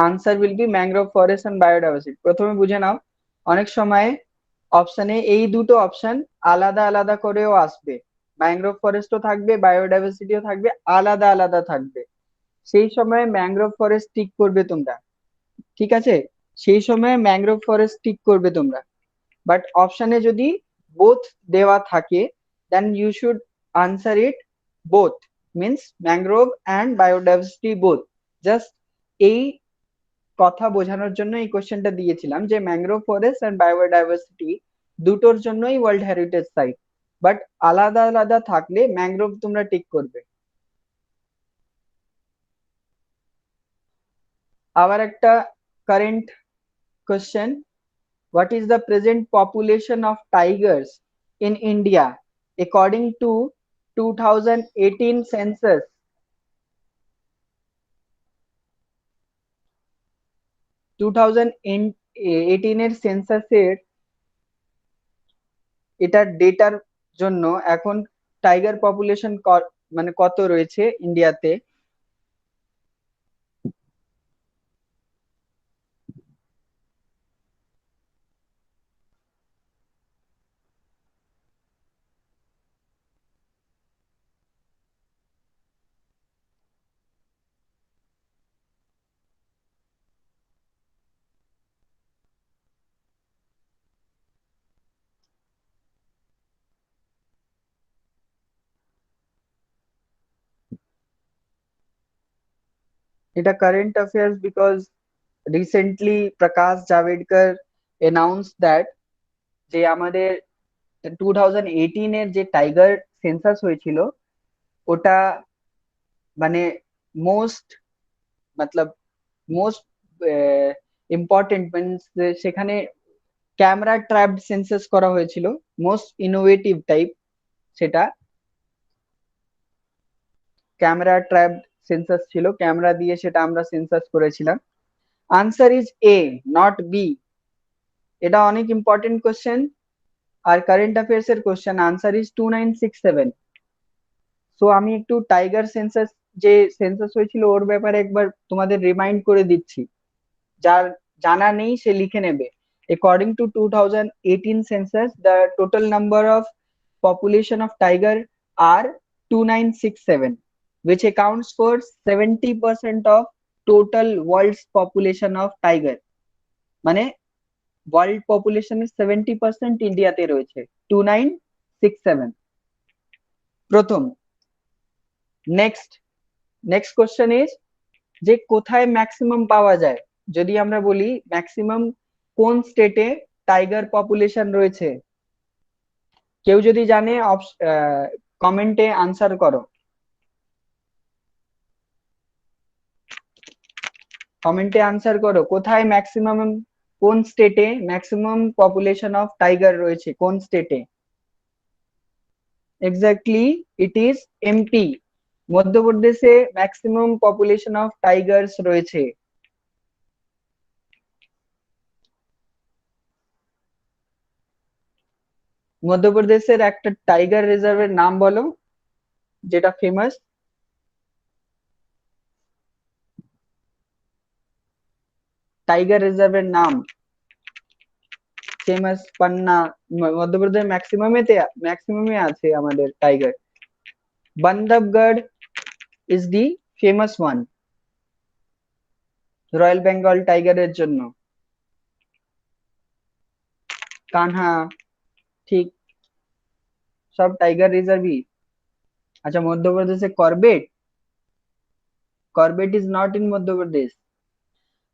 answer will be mangrove forest and biodiversity. প্রথমে বুঝে নাও, অনেক সময় অপশনে এই দুটো অপশন আলাদা আলাদা করেও আসবে, ম্যানগ্রোভ ফরেস্টও থাকবে, বায়োডাইভার্সিটিও থাকবে, আলাদা আলাদা থাকবে। সেই সময় ম্যানগ্রোভ ফরেস্ট টিক করবে তোমরা, ঠিক আছে? সেই সময় ম্যানগ্রোভ ফরেস্ট টিক করবে তোমরা। বাট অপশনে যদি বোথ দেওয়া থাকে, then you should answer it both, means mangrove and biodiversity both. Just এই কথা বোঝানোর জন্য এই কোশ্চেনটা দিয়েছিলাম যে ম্যানগ্রোভ ফরেস্ট অ্যান্ড বায়োডাইভার্সিটি দুটোর জন্যই ওয়ার্ল্ড হেরিটেজ সাইট, বাট আলাদা আলাদা থাকলে ম্যানগ্রোভ তোমরা টিক করবে। আবার একটা current question, what is the present population of tigers in India according to 2018 census? 2018 এর সেন্সাসের এটার ডেটার জন্য এখন টাইগার পপুলেশন মানে কত রয়েছে ইন্ডিয়াতে? এটা current affairs because recently Prakash Javadekar announced that যে আমাদের 2018 এর যে টাইগার সেন্সাস হয়েছিল ওটা মানে মোস্ট মতলব মোস্ট ইম্পর্টেন্ট, মিনস সেখানে ক্যামেরা ট্র্যাপড সেন্সাস করা হয়েছিল, মোস্ট ইনোভেটিভ টাইপ। সেটা ক্যামেরা ট্র্যাপড সেন্সাস ছিল, ক্যামেরা দিয়ে সেটা আমরা সেন্সাস করেছিলাম। Answer is A, not B. এটা অনেক ইম্পর্টেন্ট কোশ্চেন আর কারেন্ট অ্যাফেয়ার্স এর কোশ্চেন। Answer is 2967। সো আমি একটু টাইগার সেন্সাস যে সেন্সাস হয়েছিল ওর ব্যাপারে একবার তোমাদের রিমাইন্ড করে দিচ্ছি, যার জানা নেই সে লিখে নেবে। According to 2018 census, the total number of population of tiger are 2967, which accounts for 70% of total world's population of tiger. মানে ওয়ার্ল্ড পপুলেশনের 70% ইন্ডিয়াতে রয়েছে। 2967 প্রথম। নেক্সট নেক্সট কোশ্চেন ইজ যে কোথায় ম্যাক্সিমাম পাওয়া যায়? যদি আমরা বলি ম্যাক্সিমাম কোন স্টেটে টাইগার পপুলেশন রয়েছে, কেউ যদি জানে কমেন্টে আনসার করো, কমেন্টে আনসার করো কোথায় ম্যাক্সিমাম, কোন স্টেটে ম্যাক্সিমাম পপুলেশন অফ টাইগার রয়েছে, কোন স্টেটে? Exactly, it is MP. মধ্যপ্রদেশে ম্যাক্সিমাম পপুলেশন অফ টাইগার্স রয়েছে। মধ্যপ্রদেশের একটা টাইগার রিজার্ভের নাম বলো যেটা ফেমাস। টাইগার রিজার্ভের নাম ফেমাস পান্না, মধ্যপ্রদেশ ম্যাক্সিমামে আছে আমাদের tiger. Bandhavgarh is the famous one royal Bengal টাইগারের জন্য। কানহা, ঠিক, সব টাইগার রিজার্ভই। আচ্ছা, মধ্যপ্রদেশে Corbett, Corbett is not in Madhya Pradesh.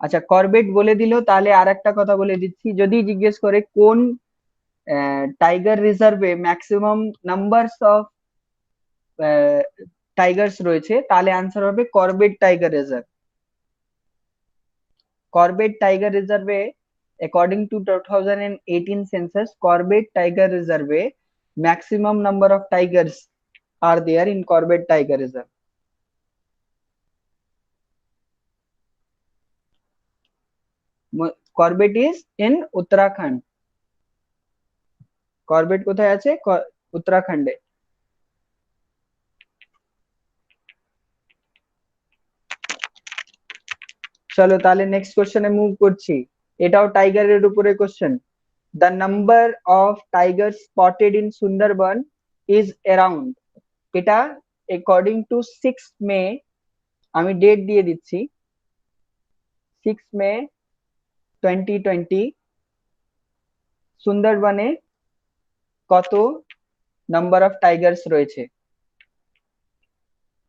আচ্ছা, করবেট বলে দিল, তাহলে আর একটা কথা বলে দিচ্ছি, যদি জিজ্ঞেস করে কোন টাইগার রিজার্ভে ম্যাক্সিমাম নাম্বারস অফ টাইগার্স রয়েছে, তাহলে আনসার হবে Corbett tiger reserve. Corbett tiger রিজার্ভে according to 2018 census, Corbett Tiger Reserve, maximum number of tigers are there in Corbett Tiger Reserve. Corbett is in Uttarakhand. Corbett কোথায় আছে? উত্তরাখণ্ডে। চলো তাহলে next কোশ্চেনে move করছি, এটাও টাইগারের উপরে question. The number of tiger spotted in Sundarban is around, এটা অ্যাকর্ডিং টু 6 মে, আমি ডেট দিয়ে দিচ্ছি, 6 মে 2020, সুন্দরবনে কত নাম্বার অফ টাইগার্স রয়েছে?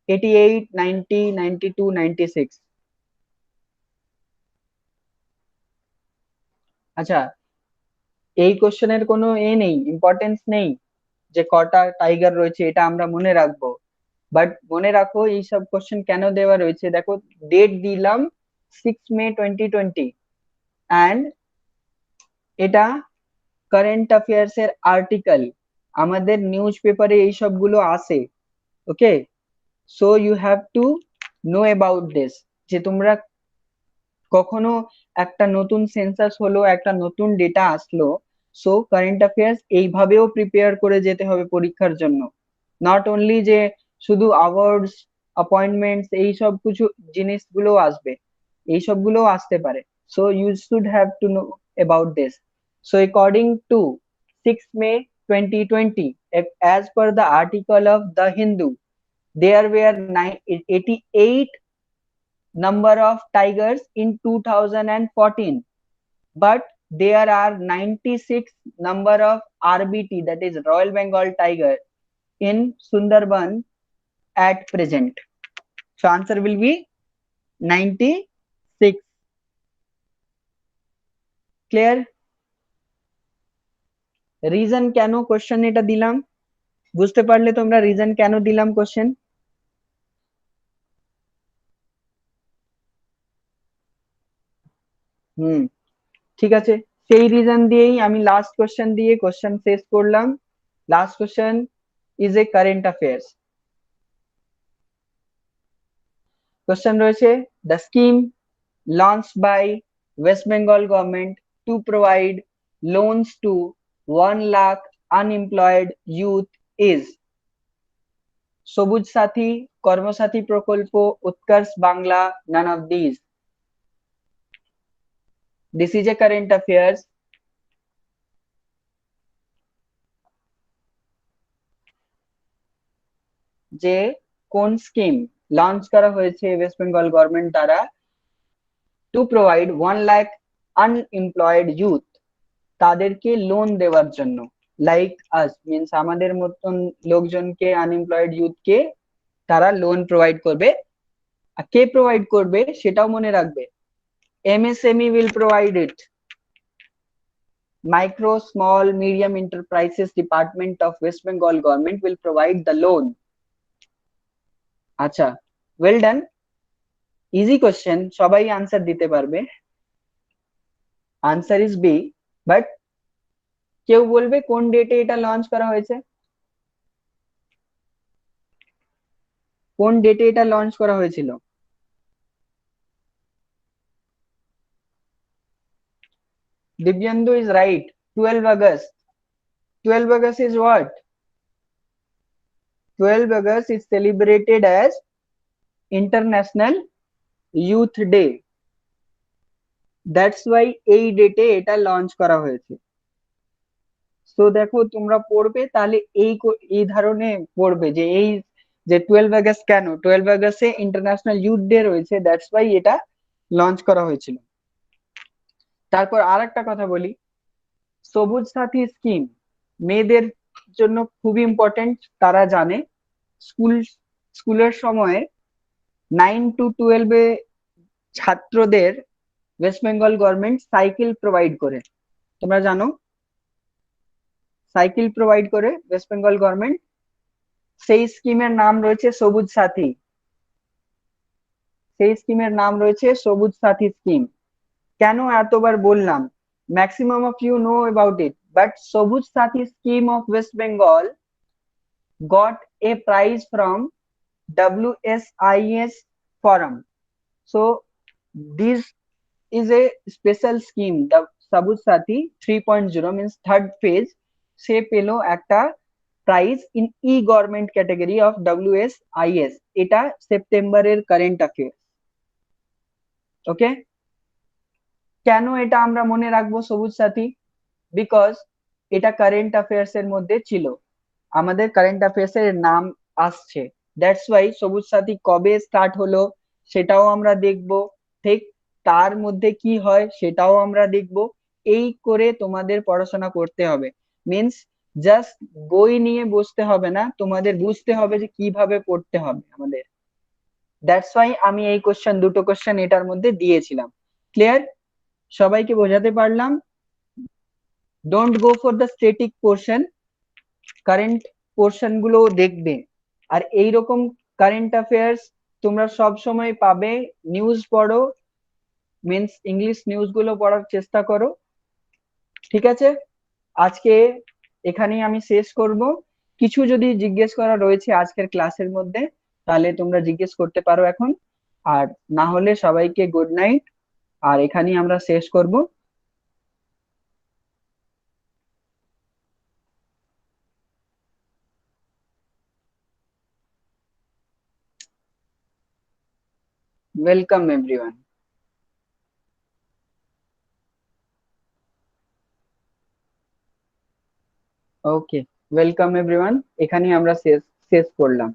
88, 90, 92, 96? আচ্ছা, এই কোশ্চেনের কোনো নেই, ইম্পর্টেন্স নেই যে কটা টাইগার রয়েছে এটা আমরা মনে রাখবো, বাট মনে রাখো এইসব কোশ্চেন কেন দেওয়া রয়েছে। দেখো ডেট দিলাম 6 মে 2020, অ্যান্ড এটা কারেন্ট অ্যাফেয়ার্স এর আর্টিকেল, আমাদের নিউজ পেপারে এই সবগুলো আসে। Okay, so you have to know about this, যে তোমরা কখনো একটা নতুন সেন্সাস হলো, একটা নতুন ডেটা আসলো, সো কারেন্ট অ্যাফেয়ার্স এইভাবেও প্রিপেয়ার করে যেতে হবে পরীক্ষার জন্য। নট অনলি যে শুধু অ্যাওয়ার্ডস, অ্যাপয়েন্টমেন্টস এই সব কিছু জিনিসগুলো আসবে, এই সবগুলো আসতে পারে। So you should have to know about this. So according to 6 May 2020, as per the article of The Hindu, there were 88 number of tigers in 2014, but there are 96 number of RBT, that is Royal Bengal tiger, in Sundarban at present. So answer will be 96. Clear? Reason কেন question এটা দিলাম বুঝতে পারলে তোমরা, reason কেন দিলাম question? ঠিক আছে, সেই রিজন দিয়েই আমি লাস্ট কোশ্চেন দিয়ে কোশ্চেন শেষ করলাম। Last question is a current affairs question রয়েছে, the scheme launched by West Bengal government to provide loans to 1 lakh unemployed youth is সবুজ সাথী, কর্মসাথী প্রকল্প, উৎকর্ষ Bangla, none of these. This is a current affairs. যে কোন scheme launch করা হয়েছে West Bengal government দ্বারা to provide 1 lakh unemployed youth, তাদেরকে loan দেওয়ার জন্য, লাইক আস মিনস আমাদের মতন লোকজনকে, আনএমপ্লয়েড ইউথকে তারা লোন প্রোভাইড করবে। আর কে প্রোভাইড করবে সেটাও মনে রাখবে, MSME will provide it. Micro, small, medium enterprises department of West Bengal government will provide the loan. আচ্ছা, ওয়েল ডান, ইজি কোশ্চেন, সবাই আনসার দিতে পারবে। আনসার ইজ বি, বাট কেউ বলবে কোন ডেটে এটা লঞ্চ করা হয়েছে? কোন ডেটে এটা লঞ্চ করা হয়েছিল? Divyandu is right, 12 August. 12 August is what? 12 August is celebrated as International Youth Day. That's why এই ডেটে এটা লঞ্চ করা হয়েছে। তো দেখো তোমরা পড়বে তাহলে এই ধরনের পড়বে যে এই যে 12 আগস্ট, কেন 12 আগস্টে ইন্টারন্যাশনাল ইউথ ডে রয়েছে, দ্যাটস ওয়াই এটা লঞ্চ করা হয়েছিল। তারপর আর একটা কথা বলি, সবুজ সাথী স্কিম মেয়েদের জন্য খুবই ইম্পর্টেন্ট, তারা জানে। স্কুলের সময় 9 to 12 ছাত্রদের West Bengal government cycle provide করে, তোমরা জানো সাইকেল প্রোভাইড করে ওয়েস্ট বেঙ্গল গভর্নমেন্ট। সেই স্কিমের নাম রয়েছে সবুজ সাথী, সেই স্কিমের নাম রয়েছে সবুজ সাথী স্কিম। কেন এতবার বললাম, maximum of you know about it, but Sabuj Sathi scheme of West Bengal got a prize from WSIS forum. So this is a special scheme, the Sabut Sati 3.0 means third phase, সে পেলো একটা prize in E government category of WSIS, এটা সেপ্টেম্বরের current affair. ওকে, কেন এটা আমরা মনে রাখবো সবুজ সাথী? বিকজ এটা কারেন্ট অ্যাফেয়ার্স এর মধ্যে ছিল, আমাদের কারেন্ট অ্যাফেয়ার্স এর নাম আসছে, দ্যাটস ওয়াই সবুজ সাথী কবে স্টার্ট হলো সেটাও আমরা দেখব, ঠিক তার মধ্যে কি হয় সেটাও আমরা দেখব। এই করে তোমাদের পড়াশোনা করতে হবে, মিন্স জাস্ট বই নিয়ে বসতে হবে না, তোমাদের বুঝতে হবে যে কিভাবে পড়তে হবে আমাদের। দ্যাটস ওয়াই আমি এই দুটো কোশ্চেন এটার মধ্যে দিয়েছিলাম। ক্লিয়ার? সবাইকে বোঝাতে পারলাম? Don't go for the static portion, current portion গুলো দেখবে। আর এইরকম কারেন্ট অ্যাফেয়ার্স তোমরা সব সময় পাবে, নিউজ পড়ো, মিন্স ইংলিশ নিউজ গুলো পড়ার চেষ্টা করো। ঠিক আছে, আজকে এখানেই আমি শেষ করব। কিছু যদি জিজ্ঞেস করা রয়েছে আজকের ক্লাসের মধ্যে তাহলে তোমরা জিজ্ঞেস করতে পারো এখন, আর না হলে সবাইকে গুড নাইট, আর এখানেই আমরা শেষ করব। Welcome everyone. Okay, welcome everyone, এখানেই আমরা শেষ শেষ করলাম।